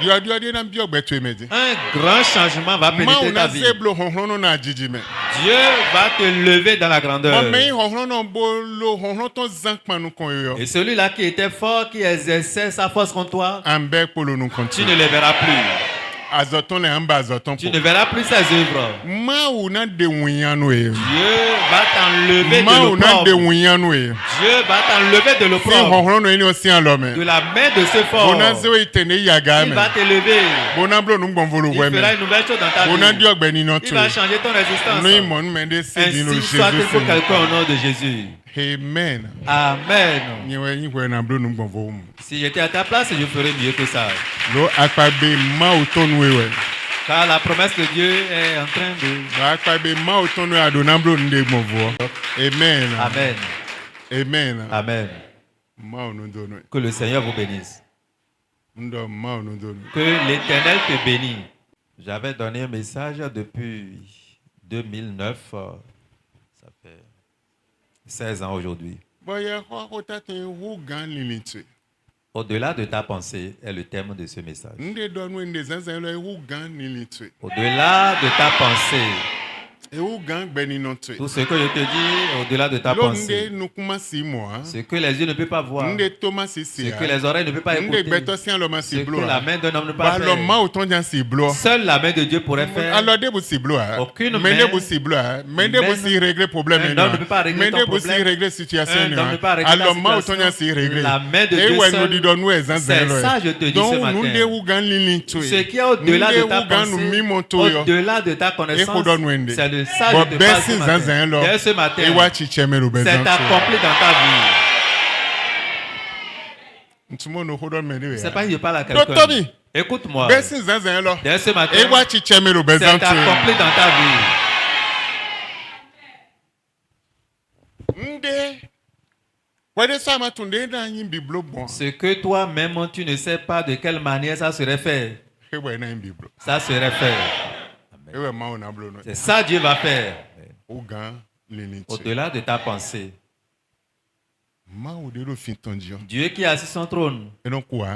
S1: Dio de na bio gbetu emeji.
S2: Un grand changement va
S1: Ma
S2: pénétrer ta
S1: una
S2: vie.
S1: seblo honhon no na jiji me.
S2: Dieu va te lever dans la grandeur.
S1: Bon meyi honhon no bo lo honhon to zankman no kon yo.
S2: Et celui-là qui était fort, qui exerçait sa force contre toi,
S1: Ambe polo no
S2: tu
S1: konti.
S2: ne le verras plus.
S1: Azoton le amba azoton
S2: Tu
S1: po.
S2: ne verras plus ses œuvres.
S1: Ma una de winyano e.
S2: Dieu va t'enlever
S1: Ma
S2: de
S1: una de
S2: l'opprobre.
S1: winyano e.
S2: Dieu va t'enlever de
S1: Si
S2: l'opprobre.
S1: honhon no eni o si an lo me.
S2: De la main de ce fort.
S1: Bona ze o itene yaga
S2: Il
S1: me.
S2: va t'élever.
S1: Bona blo no ngbonvolo
S2: Il
S1: we
S2: fera
S1: me.
S2: une nouvelle chose dans ta
S1: Bona
S2: vie.
S1: di ogbeni no
S2: Il
S1: tu.
S2: va changer ton existence.
S1: No imon mende se di no
S2: Ainsi soit-il
S1: Jésus.
S2: pour quelqu'un au nom de Jésus.
S1: Amen.
S2: Amen.
S1: Nyewe yin we na blo no ngbonvolo mu.
S2: Si j'étais à ta place, je ferais mieux que ça.
S1: Lo akpabe ma oton we.
S2: Car la promesse de Dieu est en train de...
S1: Lo akpabe ma oton we adonamblo nde gbonvo. Amen.
S2: Amen.
S1: Amen.
S2: Amen.
S1: Ma onu do no.
S2: Que le Seigneur vous bénisse.
S1: Ndo ma onu do no.
S2: Que l'Éternel te bénisse. J'avais donné un message depuis 2009. Ça fait 16 ans aujourd'hui.
S1: Bon, il y a quoi que t'as un rougan limité.
S2: Au-delà de ta pensée est le thème de ce message.
S1: Nous donnons des zinzin le rougan limité.
S2: Au-delà de ta pensée,
S1: Et rougan beninoté.
S2: tout ce que je te dis, au-delà de ta
S1: L'onde
S2: pensée,
S1: nous commençons moi.
S2: ce que les yeux ne peuvent pas voir,
S1: Nous Thomas
S2: ce
S1: ici.
S2: que les oreilles ne peuvent pas
S1: Nous
S2: écouter,
S1: bétosiens l'homme
S2: ce
S1: si
S2: que
S1: blois.
S2: la main d'un homme ne peut
S1: Bah
S2: pas
S1: l'homme
S2: faire.
S1: autant d'un si blois.
S2: Seule la main de Dieu pourrait faire.
S1: Alors des vous si blois.
S2: Aucune
S1: Mais
S2: main-
S1: des vous si blois. Mais des vous
S2: Même
S1: si régler problème.
S2: un homme ne peut pas régler
S1: Mais
S2: ton
S1: des vous si
S2: problème.
S1: régler situation.
S2: Un homme ne peut pas régler ta
S1: Alors moi autant d'un
S2: situation.
S1: si régler.
S2: La main de
S1: Et
S2: Dieu
S1: ouais
S2: seule.
S1: nous disons nous zinzin.
S2: C'est ça, je te dis ce
S1: Donc nous
S2: matin.
S1: des rougan limité.
S2: Ce qui est au-delà de ta pensée,
S1: au-delà
S2: au-delà de ta connaissance, c'est de ça que je te parle
S1: Bessi
S2: ce matin.
S1: zinzin là.
S2: Dès ce matin,
S1: Et ouais chicheme le
S2: c'est
S1: besoin.
S2: accompli dans ta vie.
S1: Tout le monde hold on me
S2: Je ne sais pas si je parle à
S1: Docteur
S2: quelqu'un.
S1: Bi.
S2: Écoute-moi.
S1: Bessi zinzin là.
S2: Dès ce matin,
S1: Et ouais chicheme le
S2: c'est
S1: besoin.
S2: accompli dans ta vie.
S1: Nde. Wade ça m'a tourné dans une bible bon.
S2: Ce que toi-même, tu ne sais pas de quelle manière ça serait fait.
S1: Et ouais dans une bible.
S2: Ça serait fait.
S1: Et ouais ma on a bloqué.
S2: C'est ça Dieu va faire.
S1: Ougan l'unité.
S2: Au-delà de ta pensée.
S1: Ma ou de lo fin ton Dieu.
S2: Dieu qui est assis sur son trône,
S1: Et non quoi?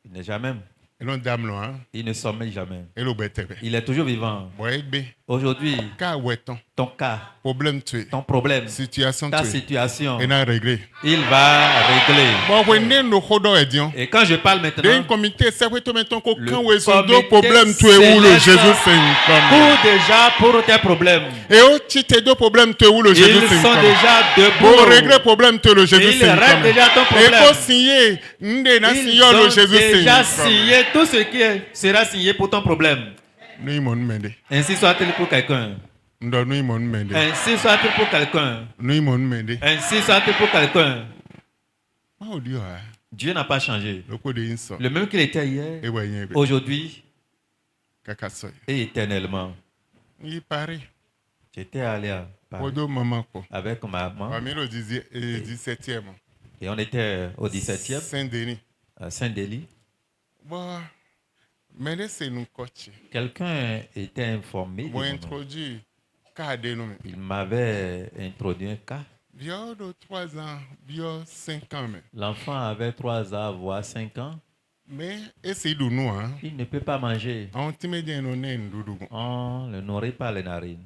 S2: il n'est jamais.
S1: Et non dame là.
S2: Il ne sommeille jamais.
S1: Et lo bête.
S2: Il est toujours vivant.
S1: Ouais be.
S2: Aujourd'hui,
S1: Ka weton.
S2: ton cas,
S1: Problème tu.
S2: ton problème,
S1: Situation
S2: ta
S1: tu.
S2: situation,
S1: Et n'a réglé.
S2: il va régler.
S1: Bon when no hold on edion.
S2: Et quand je parle
S1: D'un
S2: maintenant,
S1: comité c'est que tu mettons
S2: Le
S1: qu'aucun ou son deux
S2: comité
S1: problèmes tu es où le
S2: céleste
S1: Jésus c'est comme.
S2: pour déjà pour tes problèmes,
S1: Et au titre deux problèmes tu es où le Jésus
S2: ils
S1: c'est
S2: sont
S1: comme.
S2: déjà
S1: Pour
S2: debout.
S1: régler problème tu es le Jésus
S2: Ils
S1: c'est
S2: règlent
S1: comme.
S2: déjà ton
S1: Et
S2: problème.
S1: faut signer n'de na
S2: Ils
S1: signer le
S2: ont
S1: Jésus c'est
S2: déjà
S1: comme.
S2: signé tout ce qui sera signé pour ton problème.
S1: Nous imon mende.
S2: Ainsi soit-il pour quelqu'un.
S1: Ndo nous imon mende.
S2: Ainsi soit-il pour quelqu'un.
S1: Nous imon mende.
S2: Ainsi soit-il pour quelqu'un.
S1: Ma o dio ha.
S2: Dieu n'a pas changé.
S1: Le ko de inso.
S2: Le même qu'il était hier,
S1: E wa yen be.
S2: aujourd'hui
S1: Kaka soy.
S2: et éternellement.
S1: Il paraît.
S2: J'étais allé à Paris
S1: Odo maman ko.
S2: avec ma maman
S1: Parmi le 17e.
S2: et on était au 17e
S1: Saint-Denis.
S2: à Saint-Denis.
S1: Bon. Mais c'est nous coach.
S2: Quelqu'un était informé. de
S1: Bon
S2: mon nom.
S1: introduit cadre nous.
S2: Il m'avait introduit un cas.
S1: Bio de 3 ans, bio 5 ans mais.
S2: L'enfant avait 3 ans, voire 5 ans.
S1: Mais essaye de nous hein.
S2: Il ne peut pas manger.
S1: On t'immédiat nous né ndoudou.
S2: On ne nourrit pas les narines.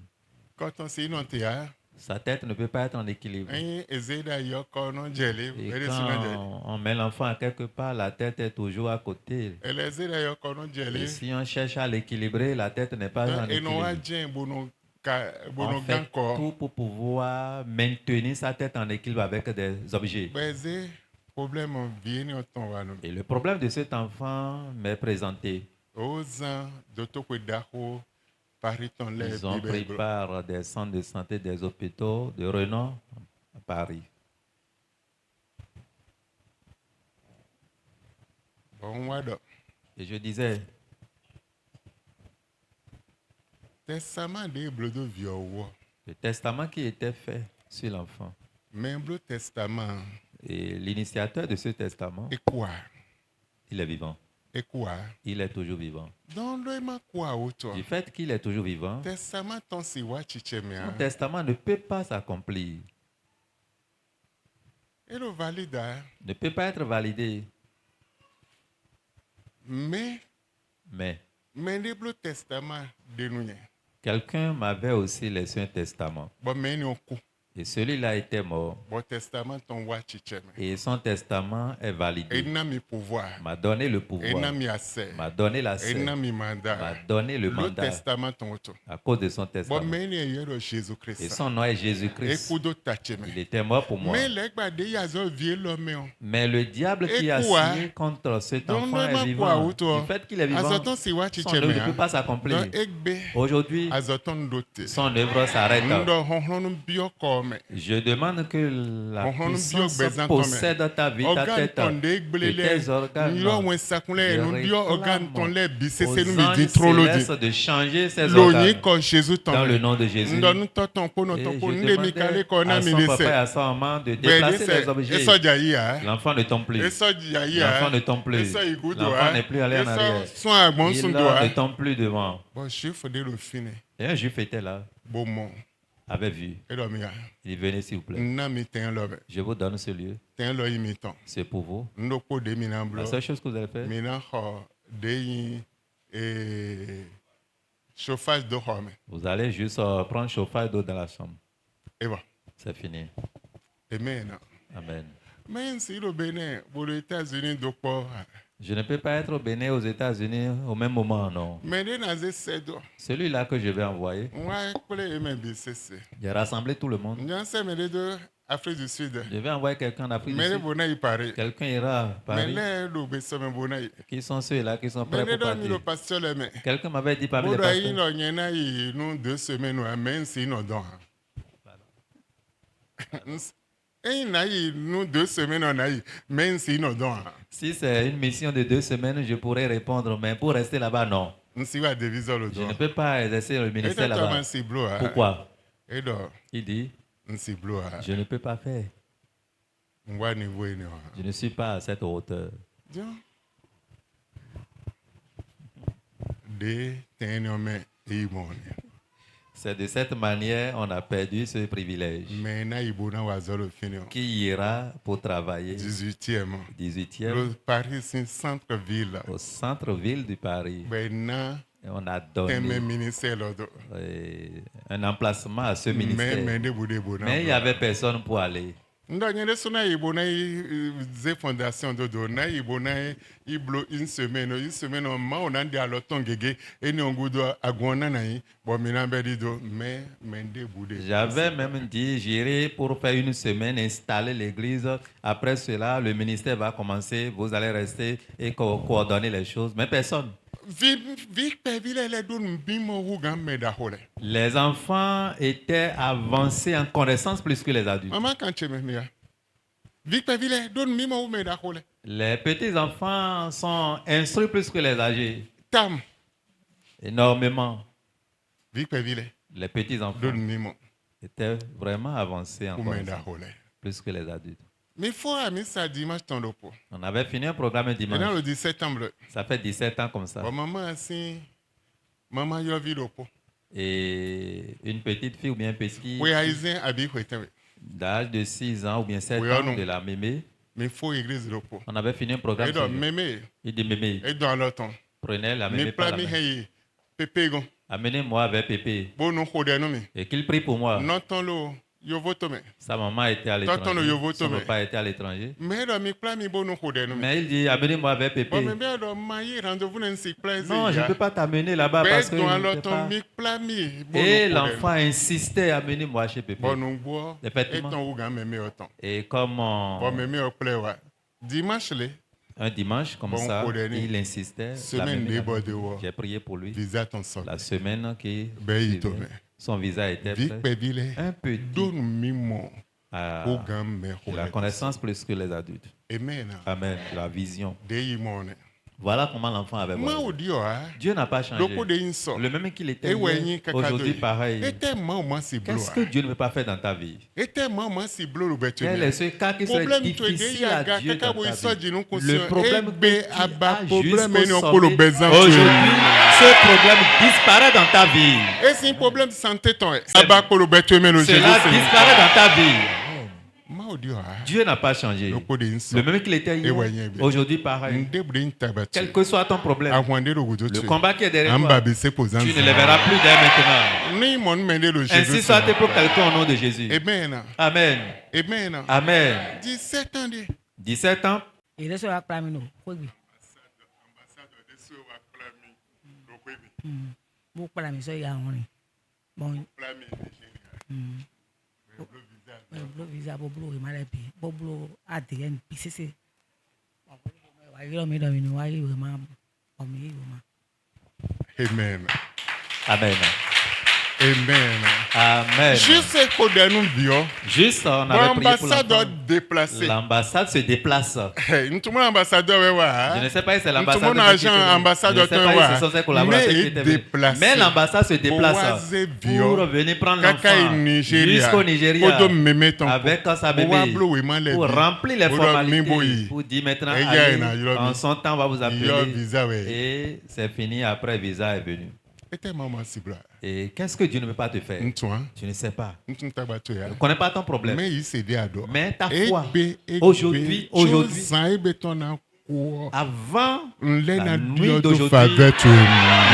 S1: Quand on sait non théâtre,
S2: Sa tête ne peut pas être en équilibre.
S1: hein ezeda yo kono jelly,
S2: Et
S1: very soon jelly.
S2: quand on met l'enfant à quelque part, la tête est toujours à côté.
S1: Elle ezeda yo kono
S2: Et
S1: jelly.
S2: si on cherche à l'équilibrer, la tête n'est pas en
S1: Et non a
S2: équilibre.
S1: djen bono
S2: On fait
S1: ganko.
S2: tout pour pouvoir maintenir sa tête en équilibre avec des objets.
S1: Beze problème vient au ton wano.
S2: Et le problème de cet enfant m'est présenté.
S1: Ozan doto ko daho Paris ton lait
S2: Ils ont pris
S1: bible.
S2: part des centres de santé des hôpitaux de renom à Paris.
S1: Bon wado.
S2: Et je disais,
S1: Testament de blodo viowo.
S2: le testament qui était fait sur l'enfant.
S1: Même le testament
S2: Et l'initiateur de ce testament,
S1: et quoi?
S2: il est vivant.
S1: Et quoi?
S2: Il est toujours vivant.
S1: Dans le ma quoi auto.
S2: Du fait qu'il est toujours vivant,
S1: Testament ton si wa chicheme.
S2: son testament ne peut pas s'accomplir,
S1: Et le valida.
S2: ne peut pas être validé.
S1: Mais
S2: Mais
S1: le testament de nous.
S2: quelqu'un m'avait aussi laissé un testament.
S1: Bon mais nous coup.
S2: Et celui-là était mort.
S1: Bon testament ton wa chicheme.
S2: Et son testament est
S1: Et
S2: validé.
S1: n'a mi pouvoir.
S2: M'a donné le
S1: Et
S2: pouvoir.
S1: n'a mi assez.
S2: M'a donné la
S1: Et n'a
S2: scène.
S1: mi
S2: M'a
S1: mandat.
S2: donné le
S1: Le
S2: mandat
S1: testament ton auto.
S2: à cause de son
S1: Bon
S2: testament.
S1: mais il y a le
S2: Et
S1: Jésus-Christ.
S2: son nom est
S1: Et
S2: Jésus-Christ.
S1: kudo tacheme.
S2: Il était mort pour moi.
S1: Mais les bade ya zo vie l'homme.
S2: Mais le diable qui a
S1: Et quoi?
S2: signé contre cet
S1: Donc,
S2: enfant
S1: le
S2: est
S1: ma
S2: vivant.
S1: quoi, ou toi?
S2: Du fait qu'il est vivant,
S1: Azoton si wa
S2: son œuvre ne peut
S1: chicheme.
S2: pas s'accomplir.
S1: Donc ekbe
S2: Aujourd'hui,
S1: azoton dote.
S2: son œuvre s'arrête.
S1: Ndo honhonu bio comme.
S2: Je demande que la
S1: On
S2: puissance
S1: bio besoin
S2: possède ta vie, ta
S1: Organe
S2: tête
S1: ton de
S2: et
S1: egbelele.
S2: tes organes.
S1: Yo wen sakunle
S2: Je
S1: nous bio organe ton le
S2: réclame
S1: bise
S2: aux
S1: se nous mi
S2: anges
S1: dit trop lodi.
S2: célestes de changer ses
S1: Loni
S2: organes
S1: ko Jésus ton.
S2: dans le nom de Jésus.
S1: Ndo nous ton po no
S2: Et
S1: ton
S2: je
S1: po nde mi kale
S2: demandais
S1: ko na
S2: à
S1: mi
S2: son papa et
S1: lese.
S2: à sa maman de déplacer les objets.
S1: Eso jayi ha.
S2: L'enfant ne tombe plus.
S1: Eso jayi ha.
S2: L'enfant ne tombe plus.
S1: Eso igudo
S2: L'enfant
S1: ha.
S2: n'est plus allé en arrière.
S1: Eso son agbon
S2: Il
S1: sun do
S2: ne
S1: ha.
S2: tombe plus devant.
S1: Bon chef de le fine.
S2: Et un juif était là,
S1: Bon mon.
S2: avait vu.
S1: Et donc,
S2: Il dit, venez s'il vous plaît. Je vous donne ce lieu. C'est pour vous. La seule chose que vous allez faire,
S1: chauffage d'eau.
S2: vous allez juste prendre chauffage d'eau dans la chambre.
S1: Et bon.
S2: C'est fini.
S1: Amen.
S2: Amen.
S1: Mais si le Bénin, pour les États-Unis,
S2: je ne peux pas être au Bénin, aux États-Unis au même moment, non. Celui-là que je vais envoyer, j'ai rassemblé tout le monde.
S1: Afrique du Sud.
S2: Je vais envoyer quelqu'un en Afrique du Sud. Quelqu'un ira à Paris. Qui sont ceux-là qui sont prêts pour partir? Quelqu'un m'avait dit parmi les pasteurs. Si c'est une mission de 2 semaines, je pourrais répondre, mais pour rester là-bas, non. Je ne peux pas exercer le ministère là-bas. Pourquoi? Il dit, je ne peux pas faire. Je ne suis pas à cette hauteur. C'est de cette manière qu'on a perdu ce privilège. Qui ira pour travailler 18e au centre-ville du Paris. Et on a donné un emplacement à ce ministère. Mais il n'y avait personne pour aller.
S1: Fondation dodo na ibona iblo une semaine on a dit à l'automne gege et ni ongudo agona nai bon minambedido mais mende boudé.
S2: J'avais même dit j'irai pour faire une semaine installer l'église. Après cela le ministère va commencer, vous allez rester et coordonner les choses, mais personne. Les enfants étaient avancés en connaissance plus que les adultes. Les petits-enfants sont instruits plus que les âgés. Énormément. Les petits-enfants étaient vraiment avancés en connaissance plus que les adultes. On avait fini un programme dimanche. Ça fait 17 ans comme ça. Et une petite fille ou bien un petit d'âge de 6 ans ou bien 7 ans de la mémé. On avait fini un programme. Il dit mémé. Prenez la mémé par la main. Amenez-moi avec Pépé. Et qu'il prie pour moi. Sa maman était à l'étranger. Son papa était à l'étranger. Mais il dit, amenez-moi avec Pépé. Non, je ne peux pas t'amener là-bas parce que Et l'enfant insistait, amenez-moi chez Pépé. Effectivement. Et comme un dimanche comme ça, il insistait. J'ai prié pour lui. La semaine qui son visa était prêt. Un petit. La connaissance plus que les adultes. Amen. Amen. La vision. Voilà comment l'enfant avait voulu. Dieu n'a pas changé. Le même qu'il était hier, aujourd'hui pareil. Qu'est-ce que Dieu ne veut pas faire dans ta vie? Quel est ce cas qui serait difficile à Dieu dans ta vie? Le problème que tu as jusqu'au sommet, aujourd'hui, ce problème disparaît dans ta vie.
S1: Et c'est un problème de santé,
S2: cela disparaît dans ta vie. Dieu n'a pas changé. Le même qu'il était hier, aujourd'hui pareil. Quel que soit ton problème, le combat qui est derrière toi, tu ne le verras plus dès maintenant. Ainsi soit pour quelqu'un au nom de Jésus. Amen. Amen.
S1: Amen.
S2: Amen.
S1: 17 ans.
S2: 17 ans.
S1: Amen.
S2: Amen.
S1: Amen.
S2: Amen.
S1: Juste,
S2: on avait prié pour
S1: déplacé.
S2: L'ambassade se déplace.
S1: Je
S2: ne sais pas si c'est l'ambassadeur. Je ne sais pas si c'est ses collaborateurs qui étaient venus. Mais l'ambassade se déplace pour venir prendre l'enfant jusqu'au Nigeria avec sa bébé pour remplir les formalités. Pour dire maintenant, allez, en son temps, on va vous appeler. Et c'est fini, après, visa est venu.
S1: était maman Sibra.
S2: Et qu'est-ce que Dieu ne peut pas te faire?
S1: Toi,
S2: Tu ne sais pas.
S1: tu
S2: Tu ne connais pas ton problème.
S1: mais il s'est dit à dos.
S2: Mais ta foi, aujourd'hui, avant la nuit d'aujourd'hui,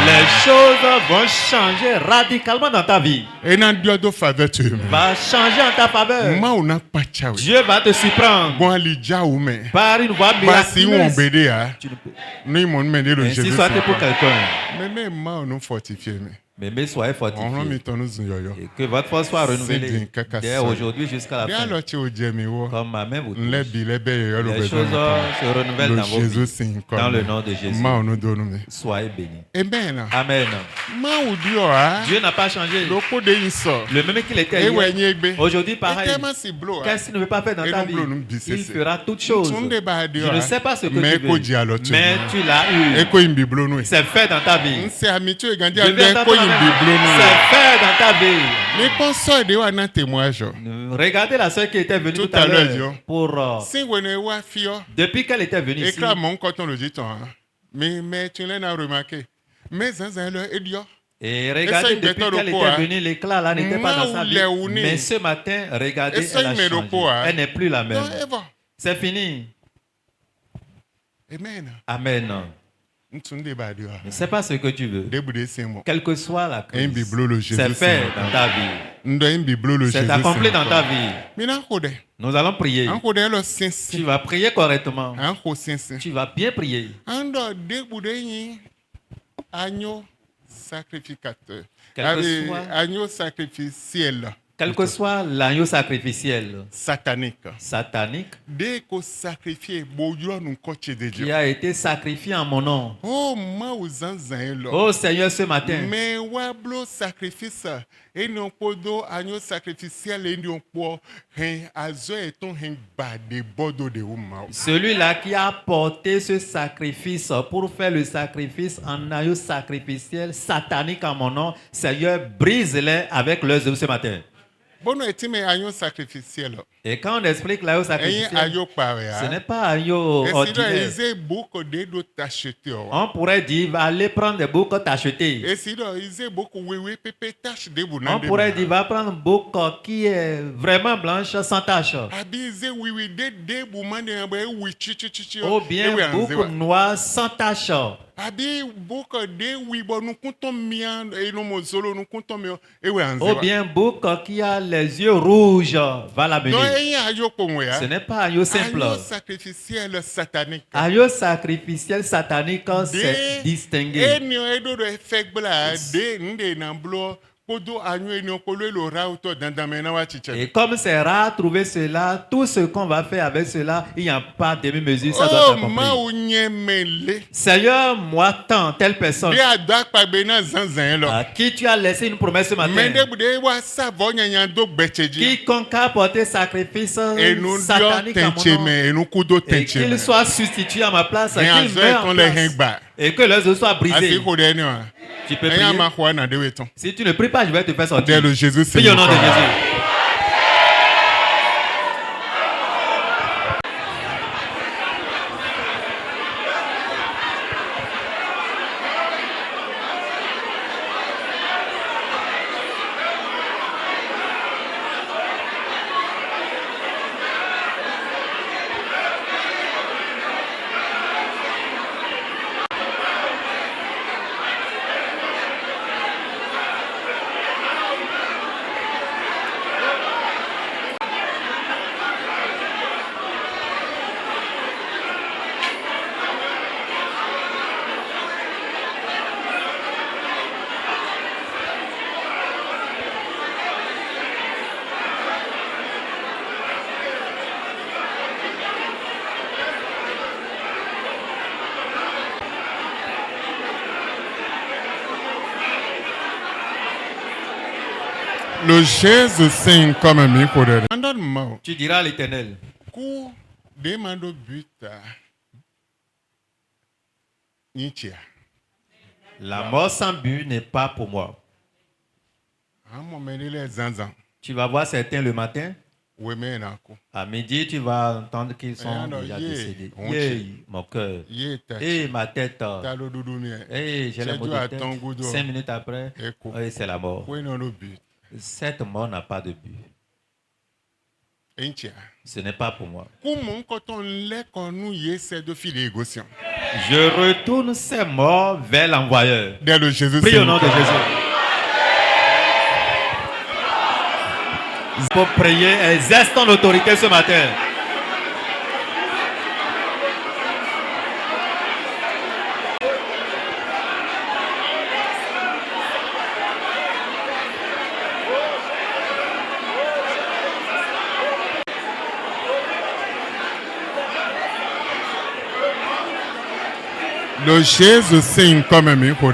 S2: les choses vont changer radicalement dans ta vie. Va changer en ta faveur. Dieu va te surprendre par une voie miraculeuse. Tu ne peux- Ainsi soit-il pour quelqu'un. Mais soyez fortifiés. Et que votre force soit renouvelée dès aujourd'hui jusqu'à la fin. Comme ma main vous touche. Les choses se renouvellent dans vos vies. Dans le nom de Jésus. Soyez bénis. Amen. Dieu n'a pas changé. Le même qu'il était hier. Aujourd'hui, pareil. Qu'est-ce qu'il ne veut pas faire dans ta vie? Il fera toutes choses. Je ne sais pas ce que tu veux. Mais tu l'as eu. C'est fait dans ta vie. C'est fait dans ta vie. Regardez la soeur qui était venue tout à l'heure pour... Depuis qu'elle était venue ici, et regardez, depuis qu'elle était venue, l'éclat là n'était pas dans sa vie. Mais ce matin, regardez, elle a changé. Elle n'est plus la même. C'est fini. Amen. Je ne sais pas ce que tu veux. Quelle que soit la crise, c'est fait dans ta vie. C'est accompli dans ta vie. Nous allons prier. Tu vas prier correctement. Tu vas bien prier.
S1: Agneau sacrificiel.
S2: Quel que soit l'agneau sacrificiel
S1: satanique
S2: qui a été sacrifié en mon nom. Oh Seigneur, ce matin, celui-là qui a porté ce sacrifice pour faire le sacrifice en agneau sacrificiel satanique en mon nom, Seigneur, brise-les avec leurs œuvres ce matin. Et quand on explique l'agneau sacrificiel, ce n'est pas agneau ordinaire. On pourrait dire, va aller prendre des boucs t'acheter. On pourrait dire, va prendre un bouc qui est vraiment blanche sans tache. Ou bien bouc noir sans tache. Ou bien bouc qui a les yeux rouges va la mener. Ce n'est pas agneau simple. Agneau sacrificiel satanique, c'est distingué. Et comme c'est rare trouver cela, tout ce qu'on va faire avec cela, il n'y a pas de demi-mesure, ça doit s'accomplir. Seigneur, moi tant, telle personne à qui tu as laissé une promesse ce matin, quiconque a porté sacrifice satanique à mon nom, et qu'il soit substitué à ma place, qu'il meure en place, et que leurs os soient brisés. Tu peux prier. Si tu ne pries pas, je vais te faire sortir. Prie au nom de Jésus.
S1: Le Jésus signe comme un micro.
S2: Tu diras à l'Éternel. La mort sans but n'est pas pour moi. Tu vas voir certains le matin.
S1: Oui, mais non.
S2: À midi, tu vas entendre qu'ils sont
S1: alors,
S2: déjà
S1: yeah,
S2: décédés.
S1: on
S2: Yeah, mon cœur.
S1: Yé,
S2: Et ma tête.
S1: t'as le doudou mien.
S2: Et j'ai
S1: C'est
S2: le mot
S1: dû
S2: de
S1: à
S2: tête.
S1: ton goût d'eau.
S2: 5 minutes après,
S1: Écoute.
S2: et c'est la mort.
S1: Oui, non, le but.
S2: Cette mort n'a pas de but.
S1: Et tiens.
S2: Ce n'est pas pour moi.
S1: Comment quand on l'est quand nous y est, c'est de filer négociant.
S2: Je retourne ces morts vers l'envoyeur.
S1: Dès le Jésus.
S2: Prie au nom de Jésus. Il faut prier, exerce ton autorité ce matin.
S1: Le Jésus signe comme un micro.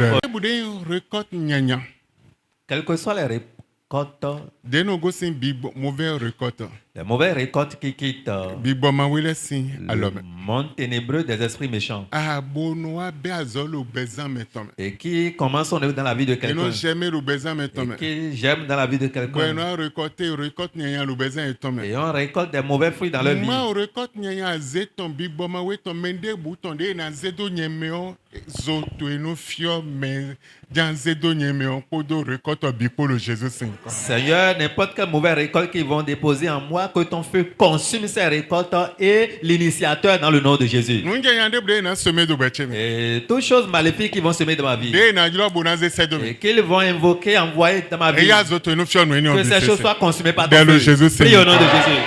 S1: Récolte nyanya.
S2: Quelles que soient les récoltes,
S1: Dès nos gosses mauvais récolte.
S2: les mauvaises récoltes qui quittent
S1: Bibo mawile signe à
S2: le
S1: l'homme.
S2: monde ténébreux des esprits méchants
S1: Ah bonoa be azolo bezan metom.
S2: et qui commencent son œuvre dans la vie de
S1: Et
S2: quelqu'un
S1: non jamais le bezan metom.
S2: et qui j'aime dans la vie de quelqu'un
S1: Bueno récolte nyanya le bezan etom.
S2: et on récolte des mauvais fruits dans leur vie.
S1: Ma récolte nyanya zeton bibo mawe ton mende bouton de na zedo nyemeo zoto eno fio mais dans zedo nyemeo podo récolte bipo le Jésus saint.
S2: Seigneur, n'importe quelle mauvaise récolte qu'ils vont déposer en moi, que ton feu consume ces récoltes et l'initiateur dans le nom de Jésus.
S1: Nous yande bre na semer do beche.
S2: Et toutes choses maléfiques qui vont semer dans ma vie
S1: De na jlo bonaze sedo.
S2: et qu'ils vont invoquer, envoyer dans ma
S1: Et
S2: vie,
S1: ya zoto eno fio no eni
S2: que ces choses soient consumées par ton
S1: Dans le
S2: feu.
S1: Jésus Saint.
S2: Prie au nom de Jésus.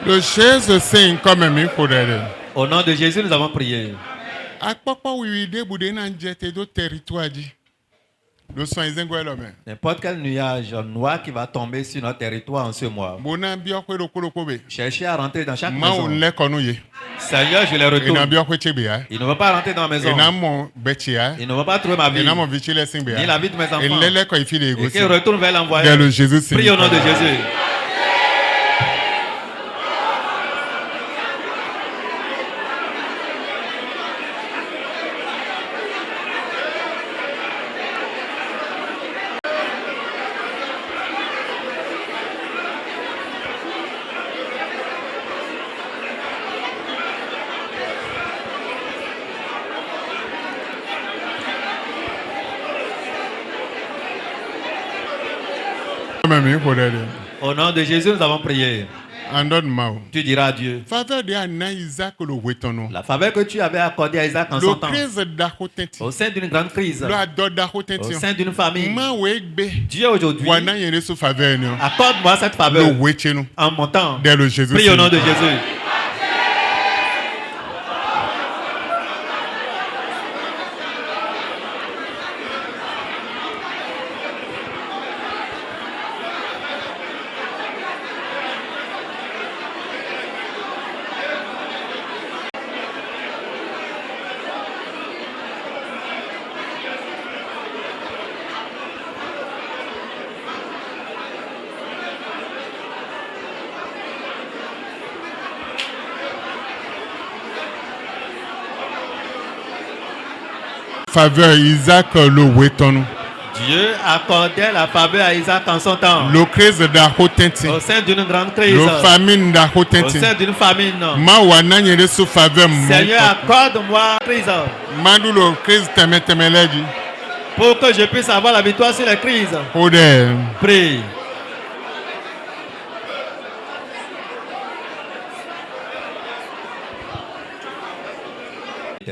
S1: Le Jésus saint comme un micro.
S2: Au nom de Jésus, nous avons prié.
S1: Akpọkpọ wiwide bude na njete do territoire di. Le son izengo elome.
S2: N'importe quel nuage noir qui va tomber sur notre territoire en ce mois.
S1: Bona biokwe lokoloko be.
S2: Cherchez à rentrer dans chaque
S1: Ma
S2: maison.
S1: on le kono ye.
S2: Seigneur, je les
S1: Ena
S2: retourne.
S1: biokwe chebe ya.
S2: Il ne va pas rentrer dans ma maison.
S1: Ena mo bechi ya.
S2: Il ne va pas trouver ma vie.
S1: Ena mo vichile singbe
S2: Ni
S1: ya.
S2: la vie de mes enfants.
S1: Elele ko ifile
S2: Et
S1: egosi.
S2: qu'il retourne vers
S1: Dans
S2: l'envoyeur.
S1: le Jésus saint.
S2: Prie au nom de Jésus.
S1: Comme un micro de.
S2: Au nom de Jésus, nous avons prié.
S1: Andon mao.
S2: Tu diras à Dieu.
S1: Faveur de ana Isaac le wetono.
S2: La faveur que tu avais accordée à Isaac en son
S1: Le
S2: temps,
S1: crise d'akotenti.
S2: au sein d'une grande crise,
S1: Le ador
S2: au
S1: d'akotenti.
S2: sein d'une famille,
S1: Ma wegbe.
S2: Dieu aujourd'hui,
S1: Wana yene su faveur ni.
S2: accorde-moi cette
S1: Le
S2: faveur
S1: wecheno.
S2: en mon temps.
S1: Dans le Jésus
S2: Prie au nom
S1: saint.
S2: de Jésus.
S1: Faveur Isaac le wetono.
S2: Dieu accordait la faveur à Isaac en son temps,
S1: Le crise d'akotenti.
S2: au sein d'une grande crise,
S1: Le famine
S2: au
S1: d'akotenti.
S2: sein d'une famine.
S1: Ma wana yene su faveur mo.
S2: Seigneur, accorde-moi la crise
S1: Mandu le crise temetemeleji.
S2: pour que je puisse avoir la victoire sur les crises.
S1: Ode.
S2: Prie.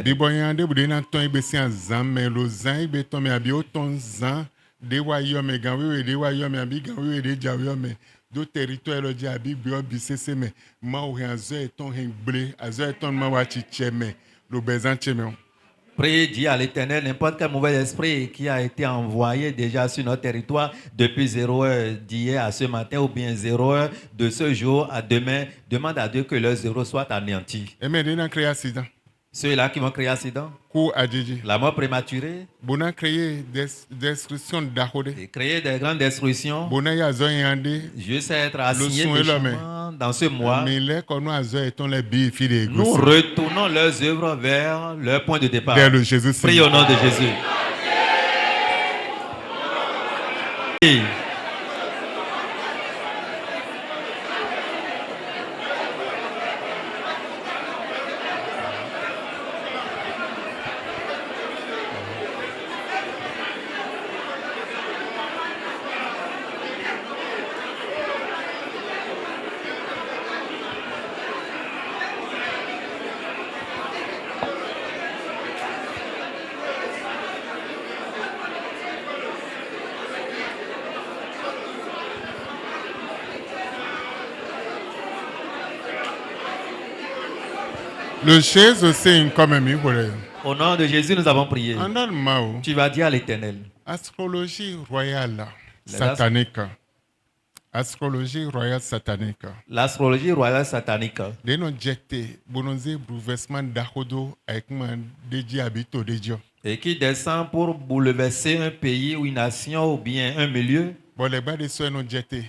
S1: Bibo yande bude na ton ibe si azan mais le zan ibe ton me abi o ton zan de wa yo me gan wewe de wa yo me abi gan wewe de ja yo me do territoire lo di abi bi o bi sese me ma o hen azo e ton hen gble azo e ton ma wa chi che me lo bezan che me.
S2: Prie, dis à l'Éternel, n'importe quel mauvais esprit qui a été envoyé déjà sur notre territoire depuis 0 heure d'hier à ce matin ou bien 0 heure de ce jour à demain, demande à Dieu que leur 0 soit anéanti.
S1: Et mais on créé accident.
S2: Ceux-là qui vont créer accident,
S1: Coup à Djidji.
S2: la mort prématurée,
S1: On a créé des destructions d'Ahode.
S2: et créer des grandes destructions.
S1: On a eu à Zoyande.
S2: Je sais être assigné
S1: son est là,
S2: méchamment dans ce mois.
S1: Mais là, quand on a Zoy, on les billes, filles
S2: Nous retournons leurs œuvres vers leur point de départ.
S1: Dès le Jésus.
S2: Prie au nom de Jésus. Oui.
S1: Le Jésus, c'est une comme un voilà.
S2: Au nom de Jésus, nous avons prié.
S1: En Allemagne,
S2: Tu vas dire à l'Éternel.
S1: astrologie royale
S2: Les
S1: satanique. Astrologie royale satanique.
S2: L'astrologie royale satanique
S1: Dès nos jetés, bononzé bouleversement d'Ahodo avec mon dédié habito de Dieu.
S2: et qui descend pour bouleverser un pays ou une nation ou bien un milieu.
S1: Bon, les bas de soins nos jetés.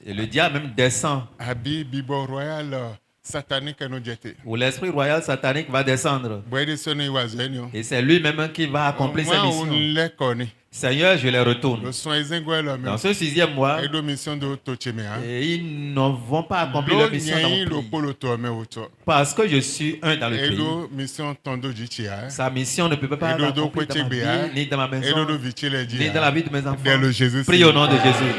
S2: Et le diable même descend.
S1: Abi bibo royal satanique nos jetés.
S2: Où l'esprit royal satanique va descendre.
S1: Boy de soins nos oiseaux.
S2: Et c'est lui-même qui va accomplir sa
S1: Moi, on
S2: mission.
S1: les connaît.
S2: Seigneur, je les retourne.
S1: Le soin est ingoué là
S2: Dans
S1: même.
S2: ce 6e mois,
S1: Et de mission de Tochemea.
S2: et ils ne vont pas accomplir leur mission dans mon
S1: le
S2: pays.
S1: polo to me auto.
S2: Parce que je suis un dans le
S1: Et
S2: pays.
S1: de mission tondo jichia.
S2: Sa mission ne peut pas
S1: Et
S2: être
S1: de
S2: accomplie dans ma vie, ni dans ma
S1: Et
S2: maison,
S1: de vichile
S2: ni dans la vie de mes enfants.
S1: Dès le Jésus.
S2: Prie au nom de Jésus.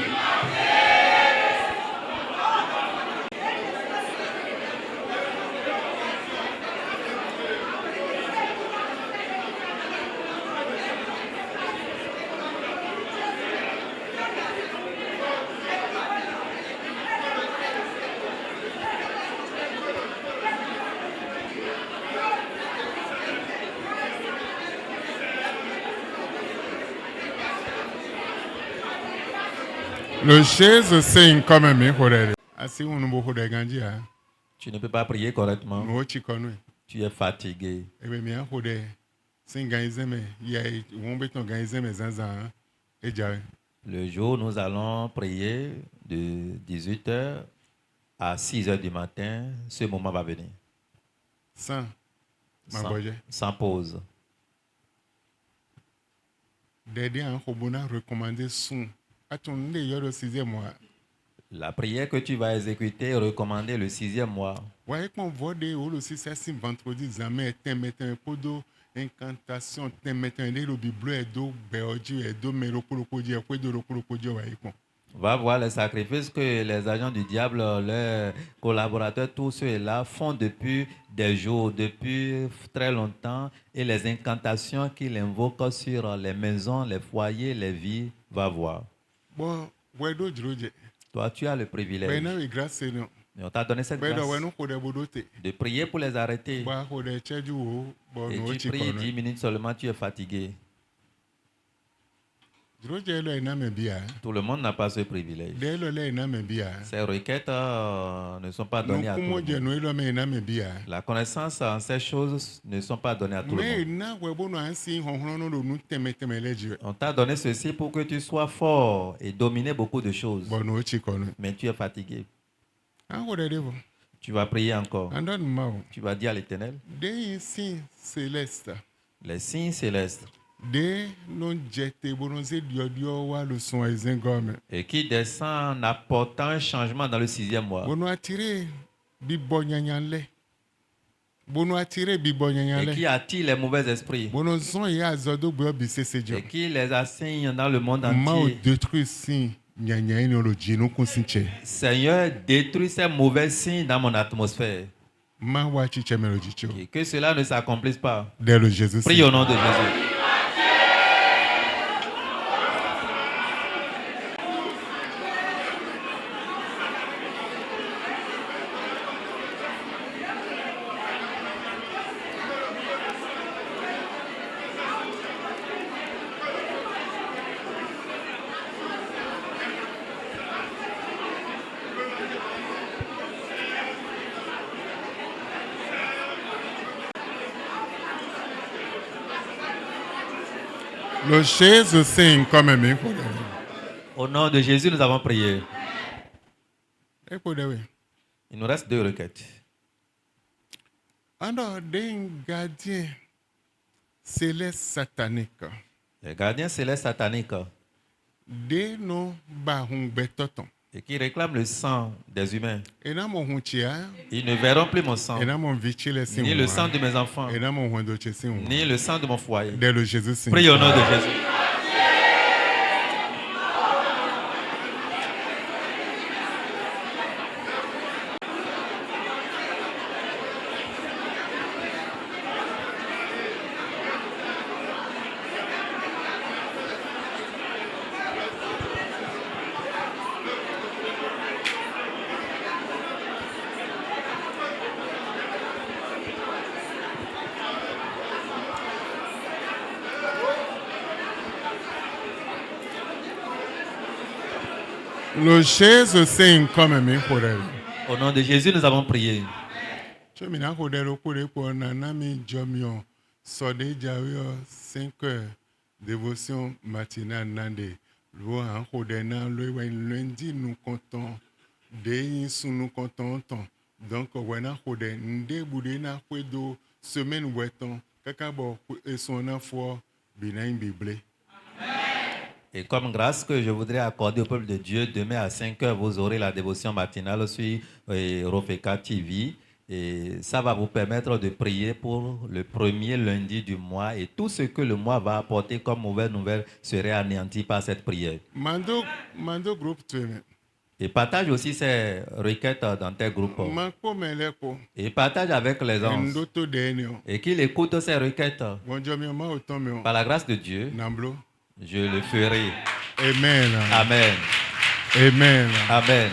S1: Le Jésus, c'est une comme un horreur. Asi on nous beaucoup de gandhi.
S2: Tu ne peux pas prier correctement.
S1: Nous chikonu.
S2: Tu es fatigué.
S1: Et bien, bien horreur. C'est un gaizeme. Il y a un béton gaizeme zanzan. Et déjà.
S2: Le jour, nous allons prier de 18h à 6h du matin. Ce moment va venir.
S1: Sans. Ma
S2: Sans,
S1: boye.
S2: sans pause.
S1: D'aider un robona recommandé son. Attendez, il y a le 6e mois.
S2: La prière que tu vas exécuter est recommandée le 6e mois.
S1: Ouais, qu'on voit des hauts aussi, c'est si vendredi, jamais, un podo, incantation, le bible, et do, béodu, et do, mais le colocodia, et do, le colocodia, ouais, qu'on.
S2: Va voir les sacrifices que les agents du diable, les collaborateurs, tous ceux-là font depuis des jours, depuis très longtemps, et les incantations qu'ils invoquent sur les maisons, les foyers, les vies, va voir.
S1: Bon, ouais, do, droge.
S2: Toi, tu as le
S1: Ben,
S2: privilège.
S1: non, grâce, c'est non.
S2: Et on t'a donné cette
S1: Ben,
S2: grâce
S1: ouais, non, pour des bodotés.
S2: de prier pour les arrêter.
S1: Bah, pour des tchèdjou, bon,
S2: Et
S1: nous,
S2: tu pries 10 minutes seulement, tu es fatigué.
S1: droge, là, il n'a même bien.
S2: Tout le monde n'a pas ce privilège.
S1: Dès là, il n'a même bien.
S2: Ces requêtes ne sont pas
S1: Nous,
S2: données à tout le
S1: comment
S2: monde.
S1: dire, nous, il n'a même bien.
S2: La connaissance en ces choses ne sont pas données à tout le
S1: Mais,
S2: monde.
S1: na, ouais, bon, nous, ainsi, on nous, teme, les dieux.
S2: On t'a donné ceci pour que tu sois fort et dominer beaucoup de choses.
S1: Bon, nous, chikonu.
S2: Mais tu es fatigué.
S1: Ah, ouais, devant.
S2: Tu vas prier encore.
S1: En donne moi.
S2: Tu vas dire à l'Éternel,
S1: Des signes célestes.
S2: les signes célestes
S1: Des non jetés, bononzé, dio, wa, le son, et zingome.
S2: et qui descendent en apportant un changement dans le 6e mois.
S1: Bon, nous attirer, bibo nyanyanle. Bon, nous attirer, bibo
S2: Et
S1: nyanyanle.
S2: qui attire les mauvais esprits.
S1: Bon, nous son, et azodo, boyo, bise, se
S2: Et
S1: dio.
S2: qui les assigne dans le monde
S1: Mao
S2: entier.
S1: détruit si nyanyan, no lo jino, konsinche.
S2: Seigneur, détruis ces mauvais signes dans mon atmosphère.
S1: Ma wa chiche melodicho.
S2: Et que cela ne s'accomplisse pas.
S1: Dès le Jésus.
S2: Prie au nom de Jésus.
S1: Lord Jesus saying, come and me.
S2: Au nom de Jésus, nous avons prié.
S1: Il
S2: Il nous reste 2 requêtes.
S1: Alors, des gardiens célestes sataniques,
S2: Les gardiens célestes sataniques
S1: des non bahung betoton.
S2: et qui réclament le sang des humains.
S1: Et dans mon hunchia,
S2: Ils ne verront plus mon sang,
S1: et dans mon vichile,
S2: ni le sang de mes enfants,
S1: et dans mon hundoche,
S2: ni le sang de mon foyer.
S1: dès le Jésus.
S2: Prie au nom de Jésus.
S1: Le Jésus saying, come and me.
S2: Au nom de Jésus, nous avons prié.
S1: Je me n'ai pas de pour Nanami Jomio, Sode Javio, 5 heures, dévotion matinale Nande. Loi en Rodena, le lundi nous comptons, des sous nous comptons. Donc, on a Rodé, Nde Boudena, Kwedo, semaine oueton, Kakabo, et son enfant, Binain Bible.
S2: Et comme grâce que je voudrais accorder au peuple de Dieu, demain à 5 heures, vous aurez la dévotion matinale sur Rofeka TV. Et ça va vous permettre de prier pour le premier lundi du mois. Et tout ce que le mois va apporter comme mauvaise nouvelle serait anéanti par cette prière.
S1: Mando groupe tu
S2: Et partage aussi ces requêtes dans tes groupes.
S1: Manko meleko.
S2: Et partage avec les gens.
S1: Ndoto denio.
S2: Et qu'ils écoutent ces requêtes.
S1: Bonjour, ma automne.
S2: Par la grâce de Dieu,
S1: Namblo.
S2: je le ferai.
S1: Amen.
S2: Amen.
S1: Amen.
S2: Amen.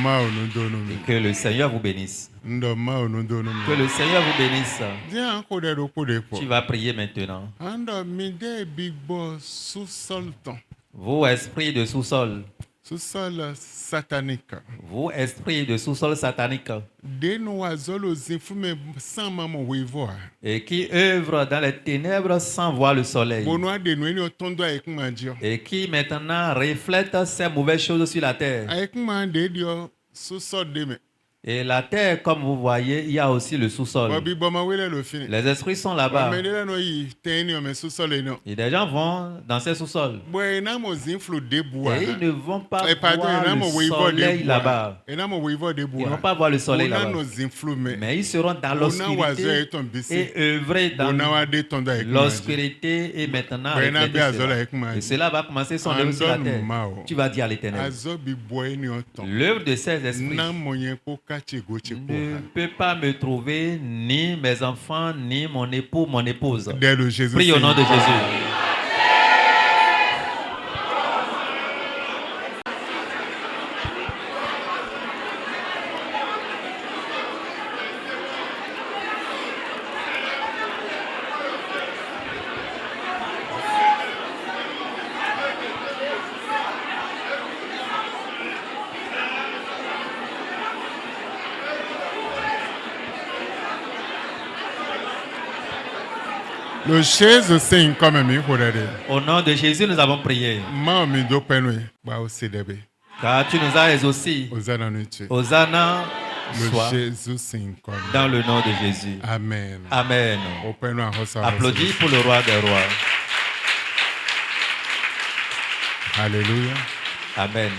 S1: Ma onudono.
S2: Et que le Seigneur vous bénisse.
S1: Ndo ma onudono.
S2: Que le Seigneur vous bénisse.
S1: Dia encore de repos de po.
S2: Tu vas prier maintenant.
S1: Ando mide big boss sous-sol ton.
S2: Vous, esprit de sous-sol.
S1: Sous-sol satanique.
S2: Vous, esprit de sous-sol satanique.
S1: Des noiseaux aux infumes sans maman wivoa.
S2: Et qui œuvre dans les ténèbres sans voir le soleil.
S1: Bonoa de nuit au tondo avec mandio.
S2: Et qui maintenant reflète ces mauvaises choses sur la terre.
S1: Avec mande dio sous-sol de me.
S2: Et la terre, comme vous voyez, il y a aussi le sous-sol.
S1: Bobi boma wele le fini.
S2: Les esprits sont là-bas.
S1: Mais là no yi tenio me sous-sol eno.
S2: Et des gens vont dans ces sous-sols.
S1: Boy na mo zinflu de bois.
S2: Et ils ne vont pas
S1: Eh, pardon,
S2: voir
S1: na
S2: le
S1: mo wivo de
S2: soleil
S1: bois.
S2: là-bas.
S1: Et na mo wivo de
S2: Ils ne vont
S1: bois.
S2: pas voir le soleil
S1: Bona
S2: là-bas.
S1: no zinflu me.
S2: Mais ils seront dans l'obscurité et œuvrer dans
S1: Bona wa de tondo avec mandio.
S2: l'obscurité et maintenant
S1: Ben,
S2: refléter
S1: na be azola
S2: cela.
S1: avec mandio.
S2: Et cela va commencer son œuvre sur la terre. Tu vas dire à l'Éternel.
S1: Azo bi boy ni oton.
S2: L'œuvre de ces esprits
S1: Na moyen ko kache goche ko.
S2: ne peut pas me trouver, ni mes enfants, ni mon époux, mon épouse.
S1: Dès le Jésus.
S2: Prie au nom de Jésus.
S1: Le Jésus sing comme mi hodade.
S2: Au nom de Jésus, nous avons prié.
S1: Ma mi do penwe ba o sedebe.
S2: Car tu nous as exaucés.
S1: Ozana nuche.
S2: Hosanna
S1: Le
S2: soit
S1: Jésus sing comme.
S2: dans le nom de Jésus.
S1: Amen.
S2: Amen.
S1: O penwe a hosa.
S2: Applaudis pour le roi des rois.
S1: Alléluia.
S2: Amen.